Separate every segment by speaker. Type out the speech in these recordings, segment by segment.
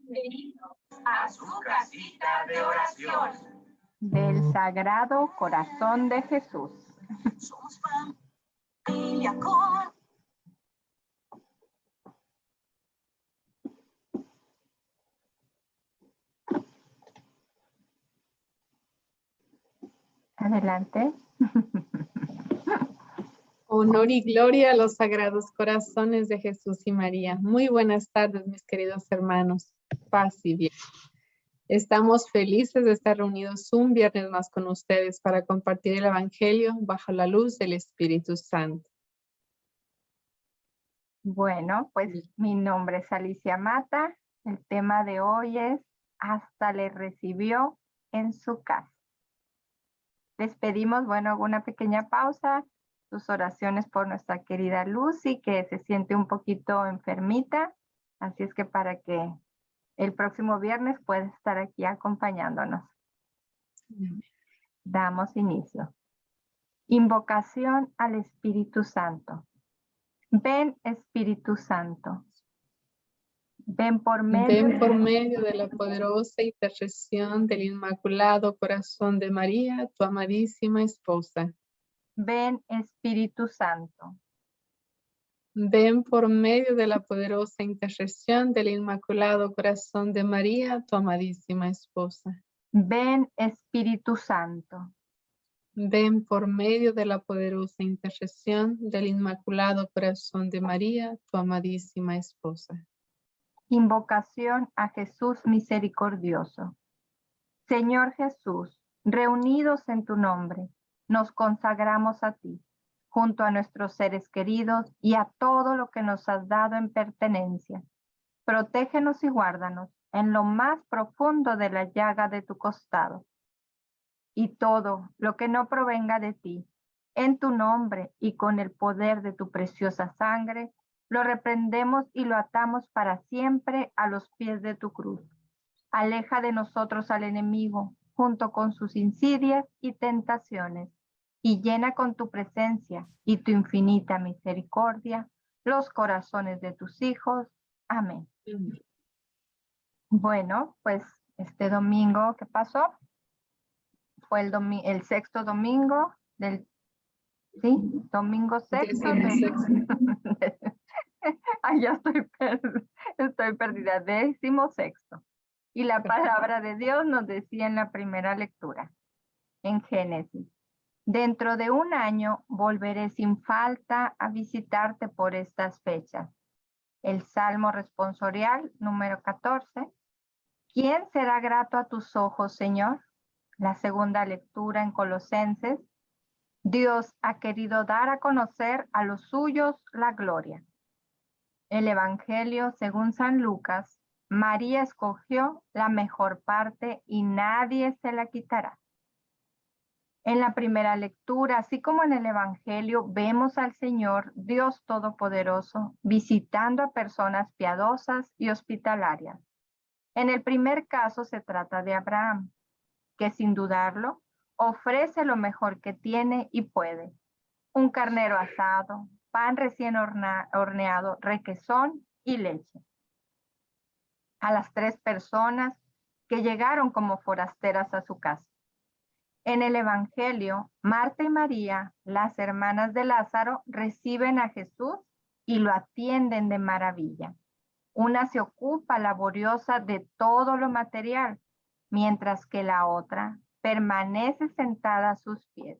Speaker 1: Bienvenidos a su casita de oración.
Speaker 2: Del Sagrado Corazón de Jesús.
Speaker 1: Somos familia con...
Speaker 2: Adelante.
Speaker 3: Honor y gloria a los sagrados corazones de Jesús y María. Muy buenas tardes, mis queridos hermanos. Paz y bien. Estamos felices de estar reunidos un viernes más con ustedes para compartir el Evangelio bajo la luz del Espíritu Santo.
Speaker 2: Bueno, pues mi nombre es Alicia Mata. El tema de hoy es hasta le recibió en su casa. Les pedimos, bueno, hago una pequeña pausa, sus oraciones por nuestra querida Lucy, que se siente un poquito enfermita, así es que para que el próximo viernes pueda estar aquí acompañándonos. Damos inicio. Invocación al Espíritu Santo. Ven, Espíritu Santo. Ven por medio
Speaker 3: de la poderosa intercesión del Inmaculado Corazón de María, tu amadísima esposa.
Speaker 2: Ven, Espíritu Santo.
Speaker 3: Ven por medio de la poderosa intercesión del Inmaculado Corazón de María, tu amadísima esposa.
Speaker 2: Ven, Espíritu Santo.
Speaker 3: Ven por medio de la poderosa intercesión del Inmaculado Corazón de María, tu amadísima esposa.
Speaker 2: Invocación a Jesús misericordioso. Señor Jesús, reunidos en tu nombre, nos consagramos a ti, junto a nuestros seres queridos y a todo lo que nos has dado en pertenencia. Protégenos y guárdanos en lo más profundo de la llaga de tu costado. Y todo lo que no provenga de ti, en tu nombre y con el poder de tu preciosa sangre, lo reprendemos y lo atamos para siempre a los pies de tu cruz. Aleja de nosotros al enemigo, junto con sus insidias y tentaciones, y llena con tu presencia y tu infinita misericordia los corazones de tus hijos. Amén. Bueno, pues este domingo, ¿qué pasó? Fue el sexto domingo del... ¿Sí? Domingo sexto. Ay, ya estoy perdida. 16º. Y la palabra de Dios nos decía en la primera lectura, en Génesis: dentro de un año volveré sin falta a visitarte por estas fechas. El Salmo responsorial número 14. ¿Quién será grato a tus ojos, Señor? La segunda lectura en Colosenses. Dios ha querido dar a conocer a los suyos la gloria. El Evangelio según San Lucas. María escogió la mejor parte y nadie se la quitará. En la primera lectura, así como en el Evangelio, vemos al Señor Dios Todopoderoso visitando a personas piadosas y hospitalarias. En el primer caso se trata de Abraham, que sin dudarlo ofrece lo mejor que tiene y puede: un carnero asado, pan recién horneado, requesón y leche. A las 3 personas que llegaron como forasteras a su casa. En el Evangelio, Marta y María, las hermanas de Lázaro, reciben a Jesús y lo atienden de maravilla. Una se ocupa laboriosa de todo lo material, mientras que la otra permanece sentada a sus pies.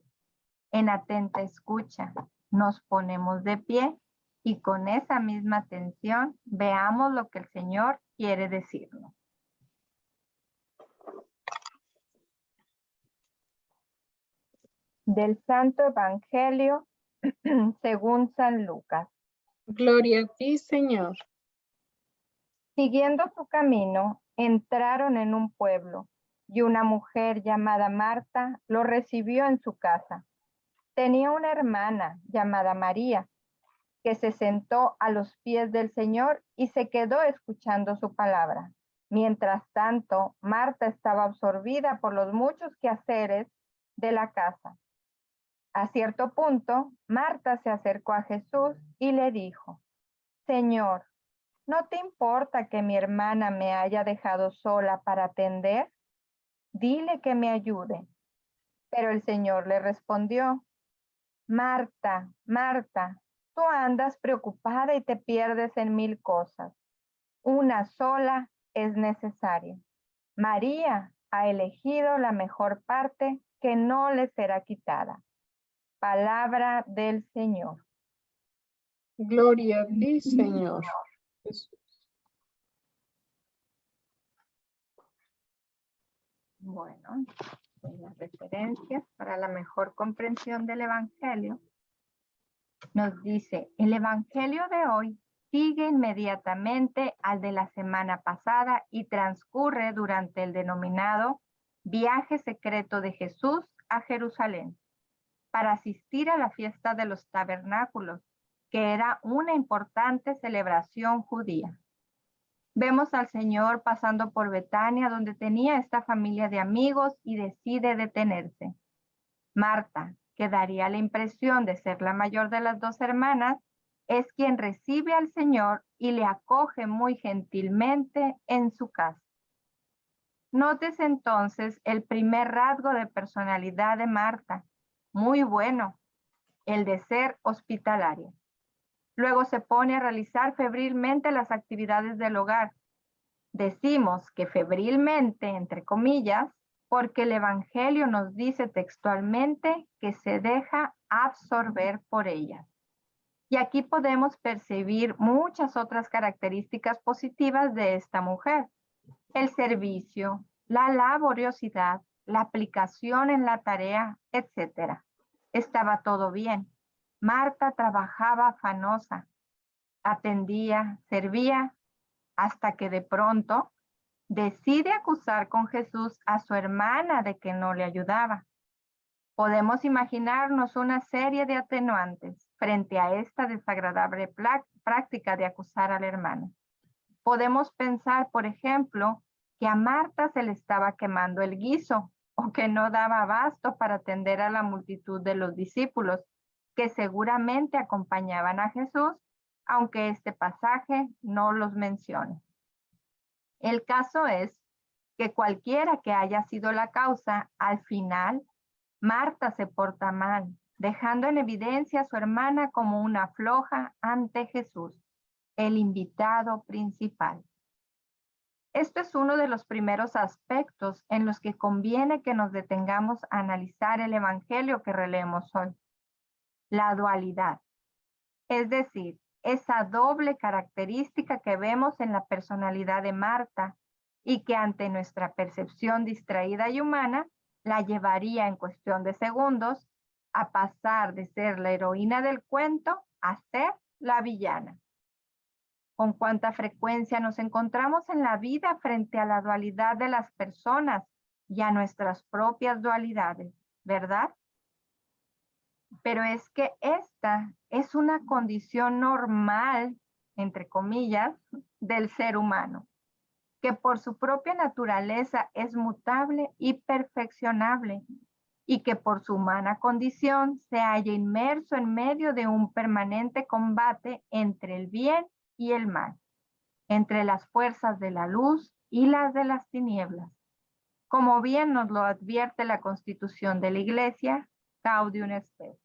Speaker 2: En atenta escucha, nos ponemos de pie y con esa misma atención veamos lo que el Señor quiere decirnos. Del Santo Evangelio según San Lucas.
Speaker 3: Gloria a ti, Señor.
Speaker 2: Siguiendo su camino, entraron en un pueblo y una mujer llamada Marta lo recibió en su casa. Tenía una hermana llamada María, que se sentó a los pies del Señor y se quedó escuchando su palabra. Mientras tanto, Marta estaba absorbida por los muchos quehaceres de la casa. A cierto punto, Marta se acercó a Jesús y le dijo, Señor, ¿no te importa que mi hermana me haya dejado sola para atender? Dile que me ayude. Pero el Señor le respondió, Marta, Marta, tú andas preocupada y te pierdes en 1000 cosas. Una sola es necesaria. María ha elegido la mejor parte que no le será quitada. Palabra del Señor.
Speaker 3: Gloria a ti, Señor. Jesús.
Speaker 2: Bueno, las referencias para la mejor comprensión del Evangelio. Nos dice, el Evangelio de hoy sigue inmediatamente al de la semana pasada y transcurre durante el denominado viaje secreto de Jesús a Jerusalén para asistir a la fiesta de los tabernáculos, que era una importante celebración judía. Vemos al Señor pasando por Betania, donde tenía esta familia de amigos, y decide detenerse. Marta, que daría la impresión de ser la mayor de las 2 hermanas, es quien recibe al Señor y le acoge muy gentilmente en su casa. Nótese entonces el primer rasgo de personalidad de Marta, muy bueno, el de ser hospitalaria. Luego se pone a realizar febrilmente las actividades del hogar. Decimos que febrilmente, entre comillas, porque el Evangelio nos dice textualmente que se deja absorber por ellas. Y aquí podemos percibir muchas otras características positivas de esta mujer. El servicio, la laboriosidad, la aplicación en la tarea, etc. Estaba todo bien. Marta trabajaba afanosa, atendía, servía, hasta que de pronto decide acusar con Jesús a su hermana de que no le ayudaba. Podemos imaginarnos una serie de atenuantes frente a esta desagradable práctica de acusar a la hermana. Podemos pensar, por ejemplo, que a Marta se le estaba quemando el guiso o que no daba abasto para atender a la multitud de los discípulos que seguramente acompañaban a Jesús, aunque este pasaje no los mencione. El caso es que cualquiera que haya sido la causa, al final, Marta se porta mal, dejando en evidencia a su hermana como una floja ante Jesús, el invitado principal. Esto es uno de los primeros aspectos en los que conviene que nos detengamos a analizar el Evangelio que releemos hoy. La dualidad, es decir, esa doble característica que vemos en la personalidad de Marta y que ante nuestra percepción distraída y humana la llevaría en cuestión de segundos a pasar de ser la heroína del cuento a ser la villana. Con cuánta frecuencia nos encontramos en la vida frente a la dualidad de las personas y a nuestras propias dualidades, ¿verdad? Pero es que esta es una condición normal, entre comillas, del ser humano, que por su propia naturaleza es mutable y perfeccionable, y que por su humana condición se halla inmerso en medio de un permanente combate entre el bien y el mal, entre las fuerzas de la luz y las de las tinieblas. Como bien nos lo advierte la Constitución de la Iglesia, Gaudium et Spes,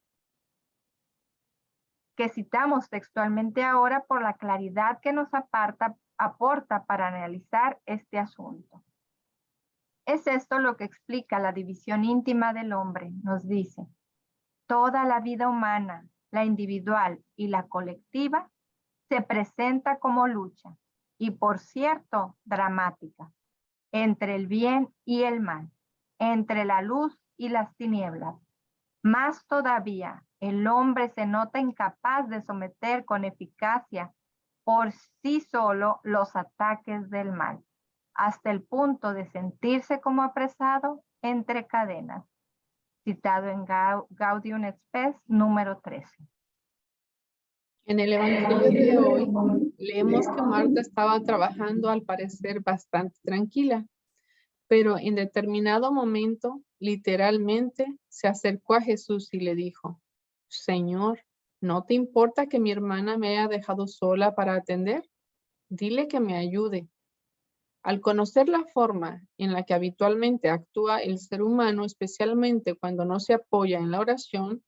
Speaker 2: que citamos textualmente ahora por la claridad que nos aporta para analizar este asunto. Es esto lo que explica la división íntima del hombre. Nos dice, toda la vida humana, la individual y la colectiva, se presenta como lucha, y por cierto, dramática, entre el bien y el mal, entre la luz y las tinieblas. Más todavía, el hombre se nota incapaz de someter con eficacia por sí solo los ataques del mal, hasta el punto de sentirse como apresado entre cadenas. Citado en Gaudium et Spes, número 13.
Speaker 3: En el Evangelio de hoy leemos que Marta estaba trabajando al parecer bastante tranquila, pero en determinado momento literalmente, se acercó a Jesús y le dijo, Señor, ¿no te importa que mi hermana me haya dejado sola para atender? Dile que me ayude. Al conocer la forma en la que habitualmente actúa el ser humano, especialmente cuando no se apoya en la oración,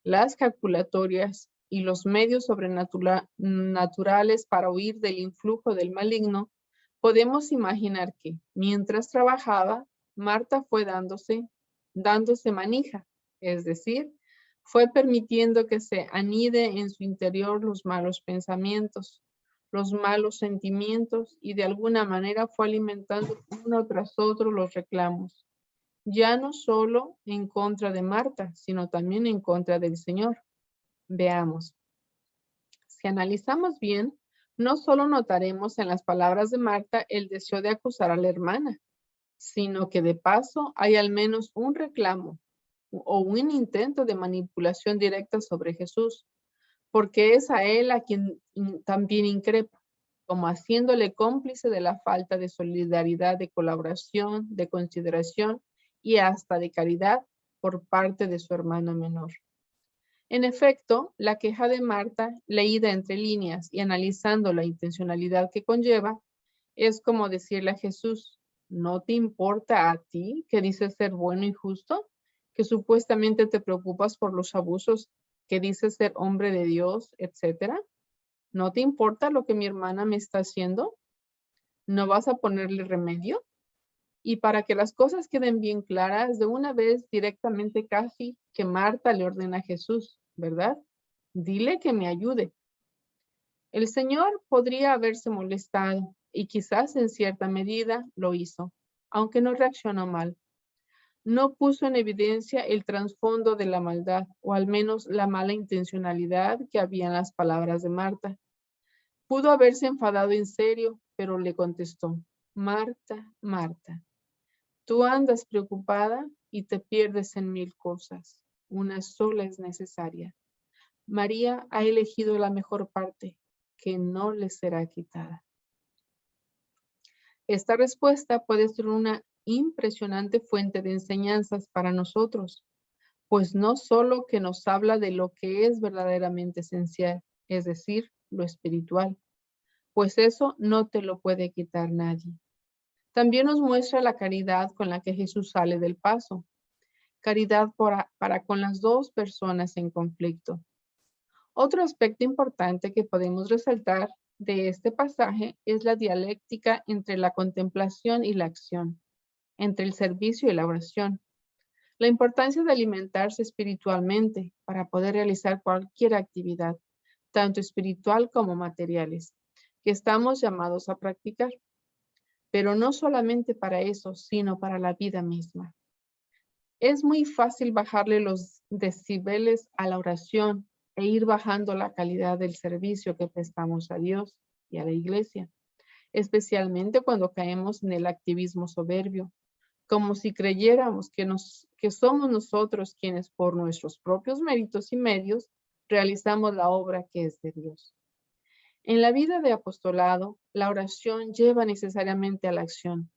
Speaker 3: las calculatorias y los medios sobrenaturales para huir del influjo del maligno, podemos imaginar que, mientras trabajaba, Marta fue dándose manija, es decir, fue permitiendo que se anide en su interior los malos pensamientos, los malos sentimientos y de alguna manera fue alimentando uno tras otro los reclamos, ya no solo en contra de Marta, sino también en contra del Señor. Veamos. Si analizamos bien, no solo notaremos en las palabras de Marta el deseo de acusar a la hermana, sino que de paso hay al menos un reclamo o un intento de manipulación directa sobre Jesús, porque es a él a quien también increpa, como haciéndole cómplice de la falta de solidaridad, de colaboración, de consideración y hasta de caridad por parte de su hermano menor. En efecto, la queja de Marta, leída entre líneas y analizando la intencionalidad que conlleva, es como decirle a Jesús, ¿no te importa a ti que dices ser bueno y justo? Que supuestamente te preocupas por los abusos, que dices ser hombre de Dios, etcétera. ¿No te importa lo que mi hermana me está haciendo? ¿No vas a ponerle remedio? Y para que las cosas queden bien claras, de una vez directamente casi que Marta le ordena a Jesús, ¿verdad? Dile que me ayude. El Señor podría haberse molestado y quizás en cierta medida lo hizo, aunque no reaccionó mal. No puso en evidencia el trasfondo de la maldad, o al menos la mala intencionalidad que había en las palabras de Marta. Pudo haberse enfadado en serio, pero le contestó, Marta, Marta, tú andas preocupada y te pierdes en mil cosas. Una sola es necesaria. María ha elegido la mejor parte, que no le será quitada. Esta respuesta puede ser una impresionante fuente de enseñanzas para nosotros, pues no solo que nos habla de lo que es verdaderamente esencial, es decir, lo espiritual, pues eso no te lo puede quitar nadie. También nos muestra la caridad con la que Jesús sale del paso, caridad para con las dos personas en conflicto. Otro aspecto importante que podemos resaltar de este pasaje es la dialéctica entre la contemplación y la acción, entre el servicio y la oración. La importancia de alimentarse espiritualmente para poder realizar cualquier actividad, tanto espiritual como materiales, que estamos llamados a practicar. Pero no solamente para eso, sino para la vida misma. Es muy fácil bajarle los decibeles a la oración e ir bajando la calidad del servicio que prestamos a Dios y a la iglesia, especialmente cuando caemos en el activismo soberbio, como si creyéramos que somos nosotros quienes por nuestros propios méritos y medios realizamos la obra que es de Dios. En la vida de apostolado, la oración lleva necesariamente a la acción,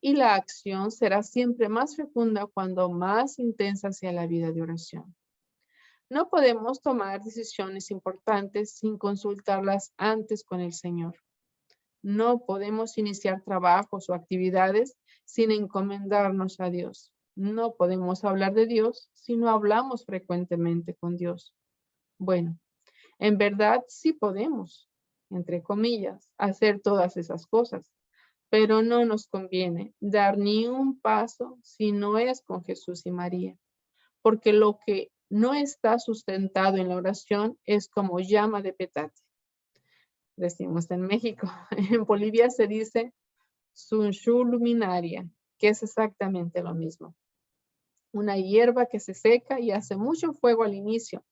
Speaker 3: y la acción será siempre más fecunda cuando más intensa sea la vida de oración. No podemos tomar decisiones importantes sin consultarlas antes con el Señor. No podemos iniciar trabajos o actividades sin encomendarnos a Dios. No podemos hablar de Dios si no hablamos frecuentemente con Dios. Bueno, en verdad sí podemos, entre comillas, hacer todas esas cosas, pero no nos conviene dar ni un paso si no es con Jesús y María, porque lo que no está sustentado en la oración es como llama de petate. Decimos en México. En Bolivia se dice sunshú luminaria, que es exactamente lo mismo. Una hierba que se seca y hace mucho fuego al inicio,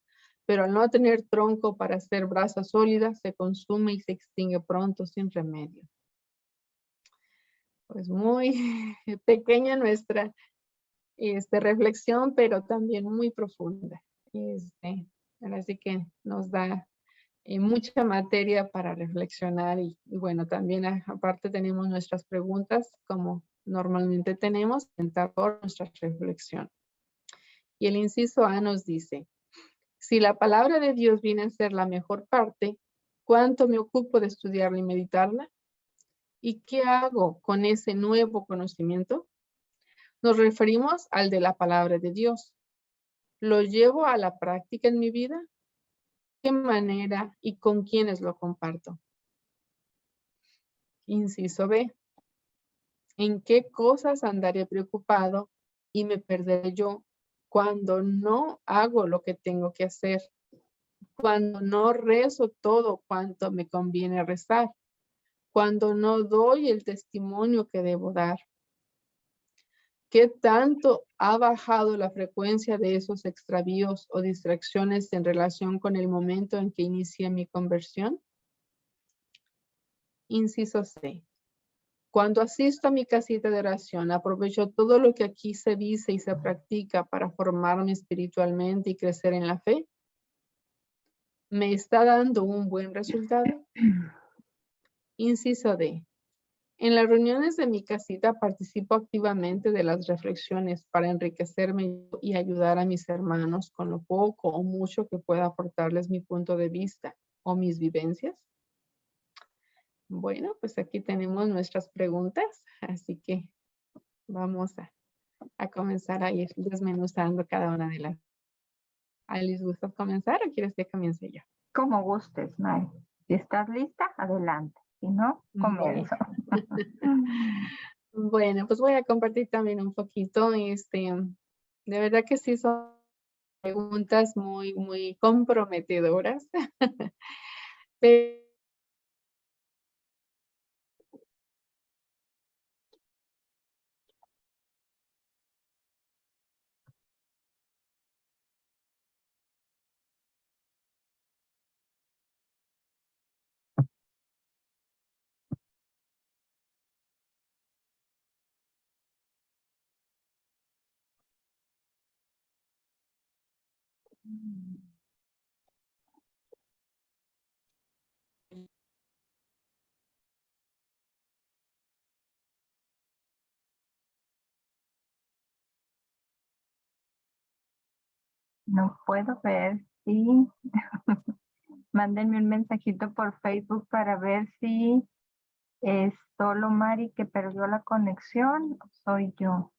Speaker 3: pero al no tener tronco para hacer brasa sólida, se consume y se extingue pronto sin remedio. Pues muy pequeña nuestra reflexión, pero también muy profunda. Así que nos da mucha materia para reflexionar y bueno, también aparte tenemos nuestras preguntas como normalmente tenemos por nuestra reflexión. Y el inciso A nos dice, si la palabra de Dios viene a ser la mejor parte, ¿cuánto me ocupo de estudiarla y meditarla? ¿Y qué hago con ese nuevo conocimiento? Nos referimos al de la palabra de Dios. ¿Lo llevo a la práctica en mi vida? ¿De qué manera y con quiénes lo comparto? Inciso B. ¿En qué cosas andaré preocupado y me perderé yo cuando no hago lo que tengo que hacer? Cuando no rezo todo cuanto me conviene rezar, cuando no doy el testimonio que debo dar. ¿Qué tanto ha bajado la frecuencia de esos extravíos o distracciones en relación con el momento en que inicié mi conversión? Inciso C. Cuando asisto a mi casita de oración, aprovecho todo lo que aquí se dice y se practica para formarme espiritualmente y crecer en la fe. ¿Me está dando un buen resultado? Inciso D. En las reuniones de mi casita participo activamente de las reflexiones para enriquecerme y ayudar a mis hermanos con lo poco o mucho que pueda aportarles mi punto de vista o mis vivencias. Bueno, pues aquí tenemos nuestras preguntas, así que vamos a comenzar a ir desmenuzando cada una de las. ¿Les gusta comenzar o quieres que comience yo?
Speaker 2: Como gustes, May. Si estás lista, adelante. Si no, comienzo.
Speaker 3: Bueno, pues voy a compartir también un poquito. De verdad que sí son preguntas muy, muy comprometedoras. Pero
Speaker 2: No puedo ver si mándenme un mensajito por Facebook para ver si es solo Mari que perdió la conexión o soy yo.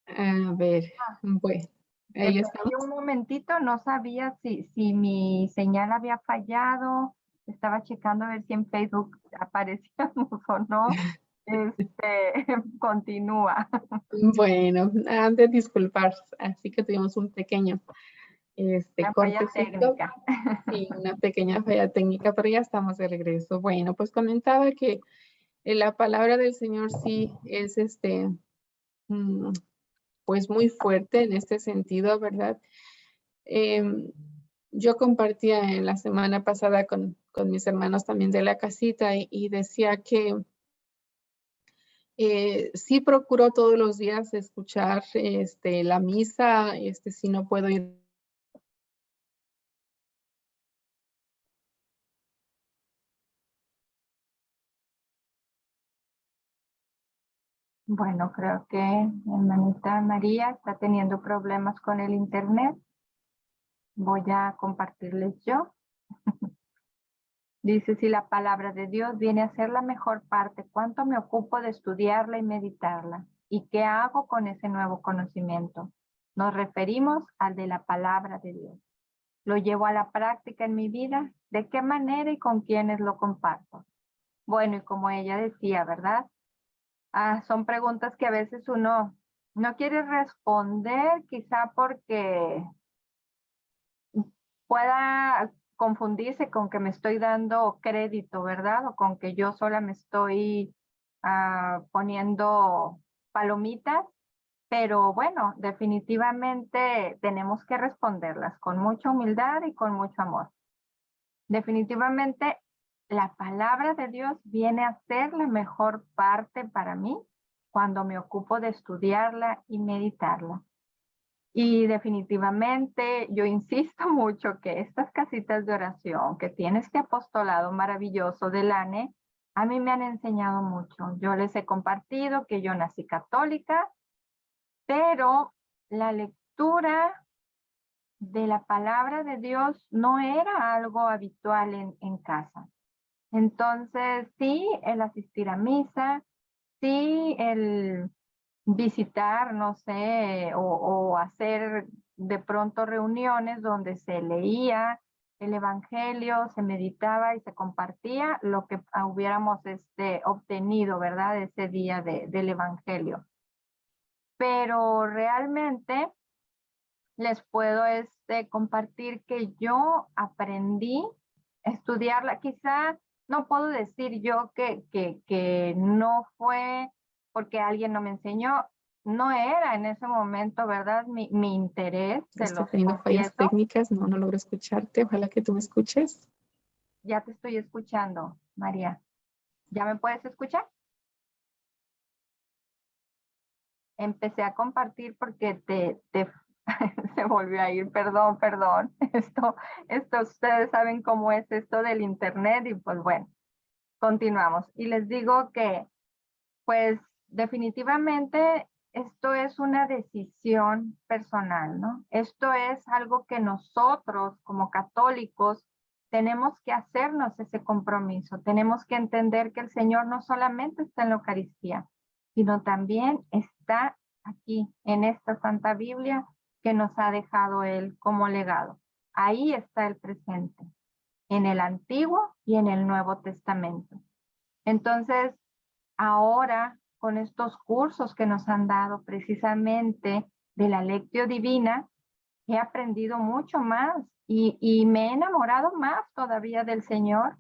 Speaker 3: a ver, bueno,
Speaker 2: Te
Speaker 3: ahí
Speaker 2: perdí
Speaker 3: estamos.
Speaker 2: un momentito, no sabía si mi señal había fallado. Estaba checando a ver si en Facebook aparecíamos o no. Continúa.
Speaker 3: Bueno, han de disculpar, así que tuvimos un pequeño
Speaker 2: La falla
Speaker 3: cortecito.
Speaker 2: técnica.
Speaker 3: Sí, una pequeña falla técnica, pero ya estamos de regreso. Bueno, pues comentaba que la palabra del Señor sí es pues muy fuerte en este sentido, ¿verdad? Yo compartía en la semana pasada con mis hermanos también de la casita y decía que sí procuro todos los días escuchar la misa, si no puedo ir.
Speaker 2: Bueno, creo que mi hermanita María está teniendo problemas con el internet. Voy a compartirles yo. Dice, si la palabra de Dios viene a ser la mejor parte, ¿cuánto me ocupo de estudiarla y meditarla? ¿Y qué hago con ese nuevo conocimiento? Nos referimos al de la palabra de Dios. ¿Lo llevo a la práctica en mi vida? ¿De qué manera y con quiénes lo comparto? Bueno, y como ella decía, ¿verdad? Son preguntas que a veces uno no quiere responder, quizá porque pueda confundirse con que me estoy dando crédito, ¿verdad? O con que yo sola me estoy poniendo palomitas, pero bueno, definitivamente tenemos que responderlas con mucha humildad y con mucho amor. Definitivamente la palabra de Dios viene a ser la mejor parte para mí cuando me ocupo de estudiarla y meditarla. Y definitivamente yo insisto mucho que estas casitas de oración que tiene este apostolado maravilloso del ANE A mí me han enseñado mucho. Yo les he compartido que yo nací católica, pero la lectura de la palabra de Dios no era algo habitual en casa. Entonces, sí, el asistir a misa, sí, el visitar, no sé, o hacer de pronto reuniones donde se leía el evangelio, se meditaba y se compartía lo que hubiéramos obtenido, ¿verdad? Ese día del evangelio. Pero realmente les puedo compartir que yo aprendí a estudiarla. Quizá no puedo decir yo que no fue porque alguien no me enseñó. No era en ese momento, ¿verdad? Mi interés, se
Speaker 3: Estoy
Speaker 2: los
Speaker 3: teniendo fallas
Speaker 2: confieso.
Speaker 3: técnicas, no logro escucharte. Ojalá que tú me escuches.
Speaker 2: Ya te estoy escuchando, María. ¿Ya me puedes escuchar? Empecé a compartir porque se volvió a ir, perdón. Esto ustedes saben cómo es esto del internet y pues bueno, continuamos. Y les digo que pues definitivamente esto es una decisión personal, ¿no? Esto es algo que nosotros como católicos tenemos que hacernos ese compromiso. Tenemos que entender que el Señor no solamente está en la Eucaristía, sino también está aquí en esta Santa Biblia que nos ha dejado Él como legado. Ahí está el presente, en el Antiguo y en el Nuevo Testamento. Entonces, ahora, con estos cursos que nos han dado precisamente de la Lectio Divina, he aprendido mucho más y me he enamorado más todavía del Señor,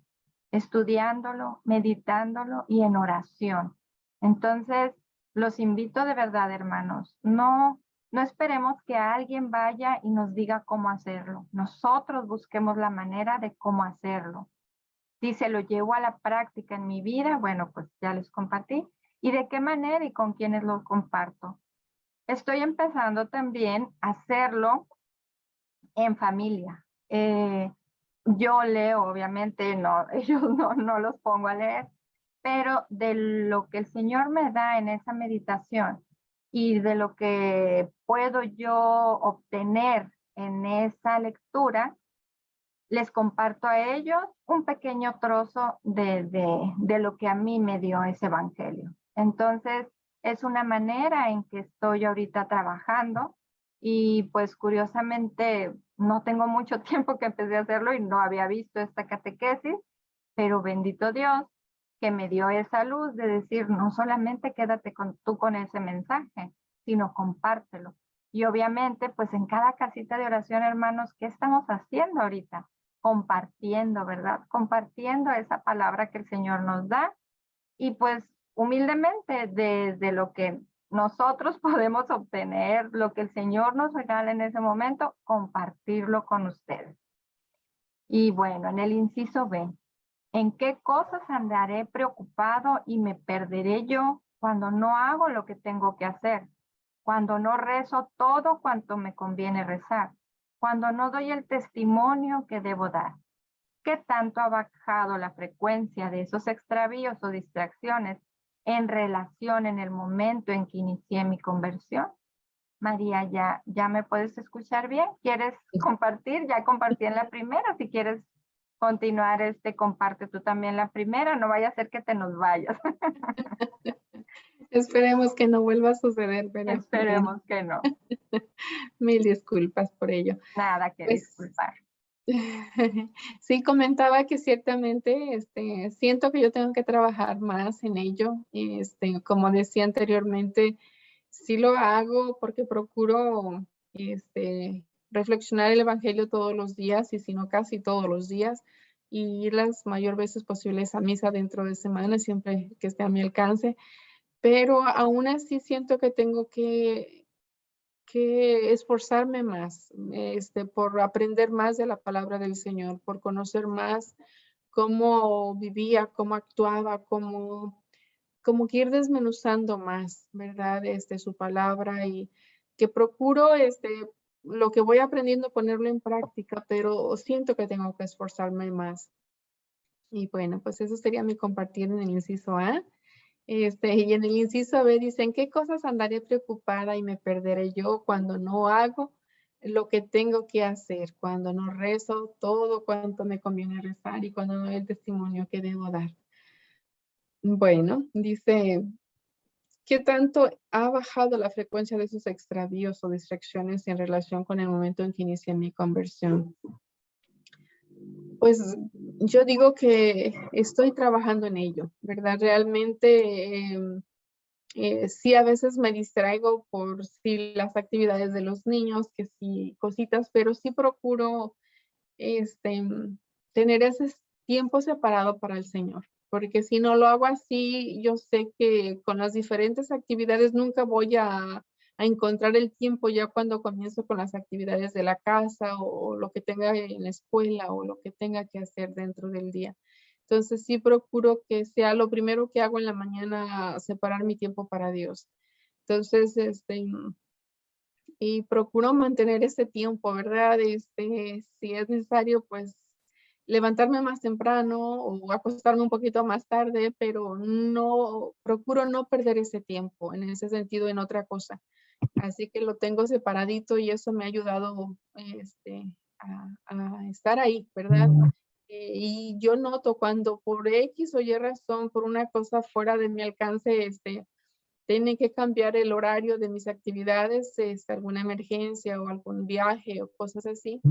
Speaker 2: estudiándolo, meditándolo y en oración. Entonces, los invito de verdad, hermanos, no esperemos que alguien vaya y nos diga cómo hacerlo. Nosotros busquemos la manera de cómo hacerlo. Si se lo llevo a la práctica en mi vida, bueno, pues ya les compartí. ¿Y de qué manera y con quiénes lo comparto? Estoy empezando también a hacerlo en familia. Yo leo, obviamente, no, ellos no los pongo a leer, pero de lo que el Señor me da en esa meditación y de lo que puedo yo obtener en esa lectura, les comparto a ellos un pequeño trozo de lo que a mí me dio ese evangelio. Entonces, es una manera en que estoy ahorita trabajando y pues curiosamente no tengo mucho tiempo que empecé a hacerlo y no había visto esta catequesis, pero bendito Dios que me dio esa luz de decir, no solamente quédate tú con ese mensaje, sino compártelo. Y obviamente, pues en cada casita de oración, hermanos, ¿qué estamos haciendo ahorita? Compartiendo, ¿verdad? Compartiendo esa palabra que el Señor nos da y pues humildemente desde lo que nosotros podemos obtener, lo que el Señor nos regala en ese momento, compartirlo con ustedes. Y bueno, en el inciso B, ¿en qué cosas andaré preocupado y me perderé yo cuando no hago lo que tengo que hacer? Cuando no rezo todo cuanto me conviene rezar, cuando no doy el testimonio que debo dar. ¿Qué tanto ha bajado la frecuencia de esos extravíos o distracciones en relación en el momento en que inicié mi conversión? María, ¿ya me puedes escuchar bien? ¿Quieres compartir? Ya compartí en la primera. Si quieres continuar, comparte tú también la primera. No vaya a ser que te nos vayas.
Speaker 3: Esperemos que no vuelva a suceder, pero
Speaker 2: Esperemos que no.
Speaker 3: mil disculpas por ello.
Speaker 2: Nada que
Speaker 3: Pues,
Speaker 2: disculpar.
Speaker 3: sí, comentaba que ciertamente siento que yo tengo que trabajar más en ello. Como decía anteriormente, sí lo hago porque procuro reflexionar el Evangelio todos los días, y si no casi todos los días, y ir las mayor veces posibles a misa dentro de semana, siempre que esté a mi alcance. Pero aún así siento que tengo que esforzarme más, por aprender más de la palabra del Señor, por conocer más cómo vivía, cómo actuaba, como que ir desmenuzando más, ¿verdad? Su palabra, y que procuro, lo que voy aprendiendo ponerlo en práctica, pero siento que tengo que esforzarme más. Y bueno, pues eso sería mi compartir en el inciso A. Y en el inciso B dicen, ¿qué cosas andaré preocupada y me perderé yo cuando no hago lo que tengo que hacer? Cuando no rezo todo cuanto me conviene rezar y cuando no doy el testimonio que debo dar. Bueno, dice, ¿qué tanto ha bajado la frecuencia de esos extravíos o distracciones en relación con el momento en que inicié mi conversión? Pues yo digo que estoy trabajando en ello, ¿verdad? Realmente sí, a veces me distraigo por sí las actividades de los niños, que sí, cositas, pero sí procuro tener ese tiempo separado para el Señor, porque si no lo hago así, yo sé que con las diferentes actividades nunca voy a encontrar el tiempo ya cuando comienzo con las actividades de la casa o lo que tenga en la escuela o lo que tenga que hacer dentro del día. Entonces sí procuro que sea lo primero que hago en la mañana, separar mi tiempo para Dios. Entonces, y procuro mantener ese tiempo, ¿verdad? Si es necesario, pues levantarme más temprano o acostarme un poquito más tarde, pero no, procuro no perder ese tiempo en ese sentido en otra cosa. Así que lo tengo separadito y eso me ha ayudado a estar ahí, ¿verdad? Y yo noto cuando por X o Y razón, por una cosa fuera de mi alcance, tiene que cambiar el horario de mis actividades, alguna emergencia o algún viaje o cosas así.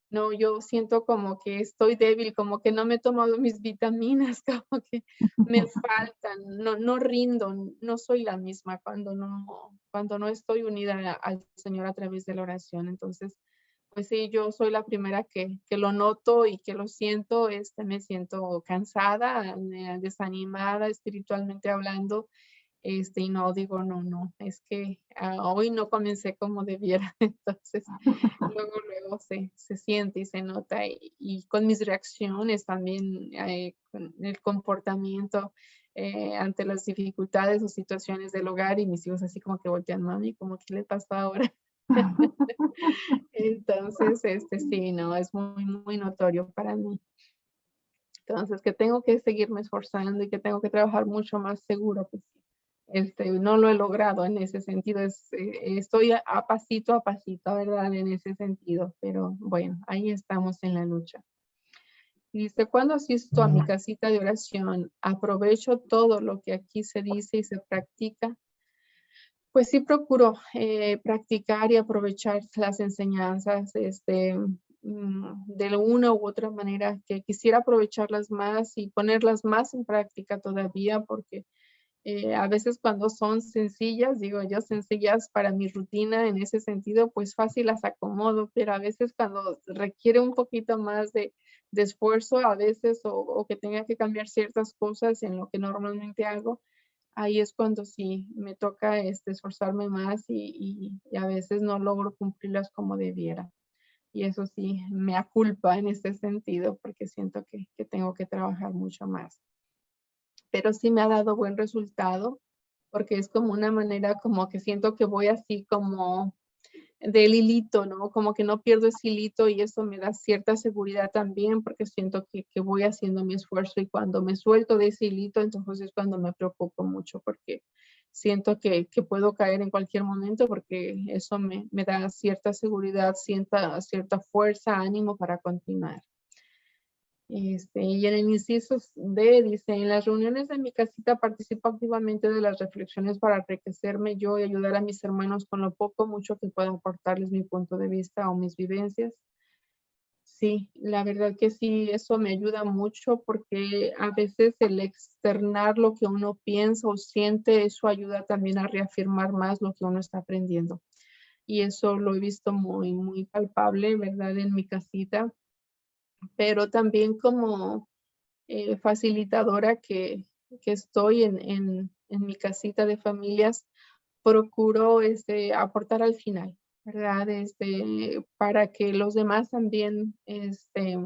Speaker 3: No, yo siento como que estoy débil, como que no me he tomado mis vitaminas, como que me faltan, no rindo, no soy la misma cuando no estoy unida al Señor a través de la oración. Entonces, pues sí, yo soy la primera que lo noto y que lo siento, me siento cansada, desanimada espiritualmente hablando, y no, digo, no, es que hoy no comencé como debiera. Entonces, luego se siente y se nota y con mis reacciones también, con el comportamiento ante las dificultades o situaciones del hogar y mis hijos así como que voltean, mami, como que le pasa ahora. Entonces, sí, no, es muy, muy notorio para mí. Entonces, que tengo que seguirme esforzando y que tengo que trabajar mucho más seguro, pues sí. No lo he logrado en ese sentido, estoy a pasito, ¿verdad? En ese sentido, pero bueno, ahí estamos en la lucha. Y dice, cuando asisto a mi casita de oración, aprovecho todo lo que aquí se dice y se practica. Pues sí procuro practicar y aprovechar las enseñanzas, de una u otra manera, que quisiera aprovecharlas más y ponerlas más en práctica todavía, porque a veces cuando son sencillas, digo yo, sencillas para mi rutina en ese sentido, pues fácil las acomodo, pero a veces cuando requiere un poquito más de esfuerzo, a veces, o que tenga que cambiar ciertas cosas en lo que normalmente hago, ahí es cuando sí me toca esforzarme más y a veces no logro cumplirlas como debiera. Y eso sí, me aculpa en este sentido porque siento que tengo que trabajar mucho más. Pero sí me ha dado buen resultado, porque es como una manera como que siento que voy así como del hilito, ¿no? Como que no pierdo ese hilito y eso me da cierta seguridad también, porque siento que voy haciendo mi esfuerzo y cuando me suelto de ese hilito, entonces es cuando me preocupo mucho, porque siento que puedo caer en cualquier momento, porque eso me da cierta seguridad, cierta fuerza, ánimo para continuar. Y en el inciso D dice, en las reuniones de mi casita participo activamente de las reflexiones para enriquecerme yo y ayudar a mis hermanos con lo poco, mucho que pueda aportarles mi punto de vista o mis vivencias. Sí, la verdad que sí, eso me ayuda mucho porque a veces el externar lo que uno piensa o siente, eso ayuda también a reafirmar más lo que uno está aprendiendo. Y eso lo he visto muy, muy palpable, ¿verdad? En mi casita, pero también como facilitadora que estoy en mi casita de familias, procuro aportar al final, ¿verdad? Para que los demás también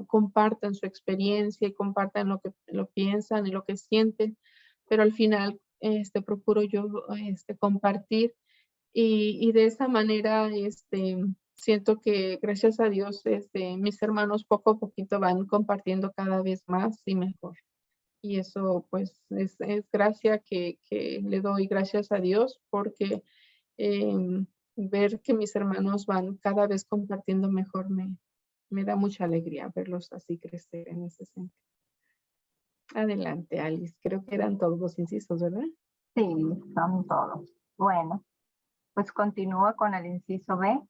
Speaker 3: compartan su experiencia y compartan lo que lo piensan y lo que sienten, pero al final procuro yo compartir y de esa manera siento que gracias a Dios, mis hermanos poco a poquito van compartiendo cada vez más y mejor. Y eso pues es gracia que le doy gracias a Dios porque ver que mis hermanos van cada vez compartiendo mejor me da mucha alegría verlos así crecer en ese sentido. Adelante, Alice. Creo que eran todos los incisos, ¿verdad?
Speaker 2: Sí, son todos. Bueno, pues continúo con el inciso B.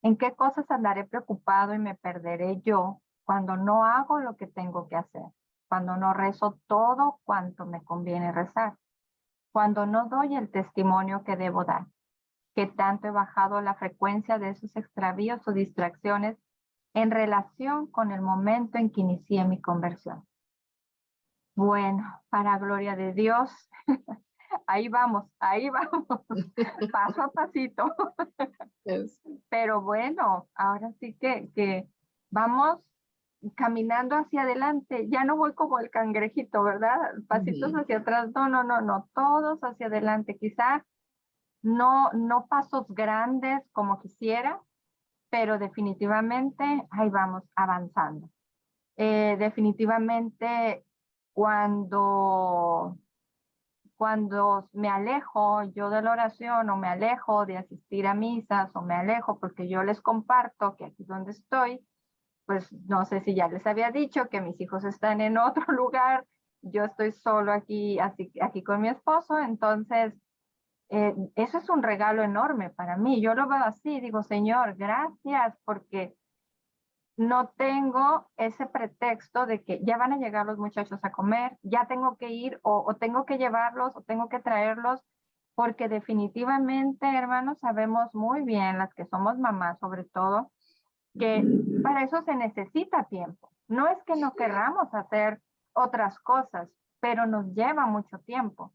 Speaker 2: ¿En qué cosas andaré preocupado y me perderé yo cuando no hago lo que tengo que hacer? Cuando no rezo todo cuanto me conviene rezar. Cuando no doy el testimonio que debo dar. Que tanto he bajado la frecuencia de esos extravíos o distracciones en relación con el momento en que inicié mi conversión. Bueno, para gloria de Dios, ahí vamos, paso a pasito. Pero bueno, ahora sí que vamos caminando hacia adelante. Ya no voy como el cangrejito, ¿verdad? Pasitos hacia atrás. No, todos hacia adelante. Quizá no pasos grandes como quisiera, pero definitivamente ahí vamos avanzando. Definitivamente cuando me alejo yo de la oración o me alejo de asistir a misas o me alejo porque yo les comparto que aquí donde estoy, pues no sé si ya les había dicho que mis hijos están en otro lugar, yo estoy solo aquí con mi esposo, entonces eso es un regalo enorme para mí. Yo lo veo así, digo, Señor, gracias porque no tengo ese pretexto de que ya van a llegar los muchachos a comer, ya tengo que ir o tengo que llevarlos o tengo que traerlos, porque definitivamente, hermanos, sabemos muy bien, las que somos mamás sobre todo, que para eso se necesita tiempo. No es que no querramos hacer otras cosas, pero nos lleva mucho tiempo.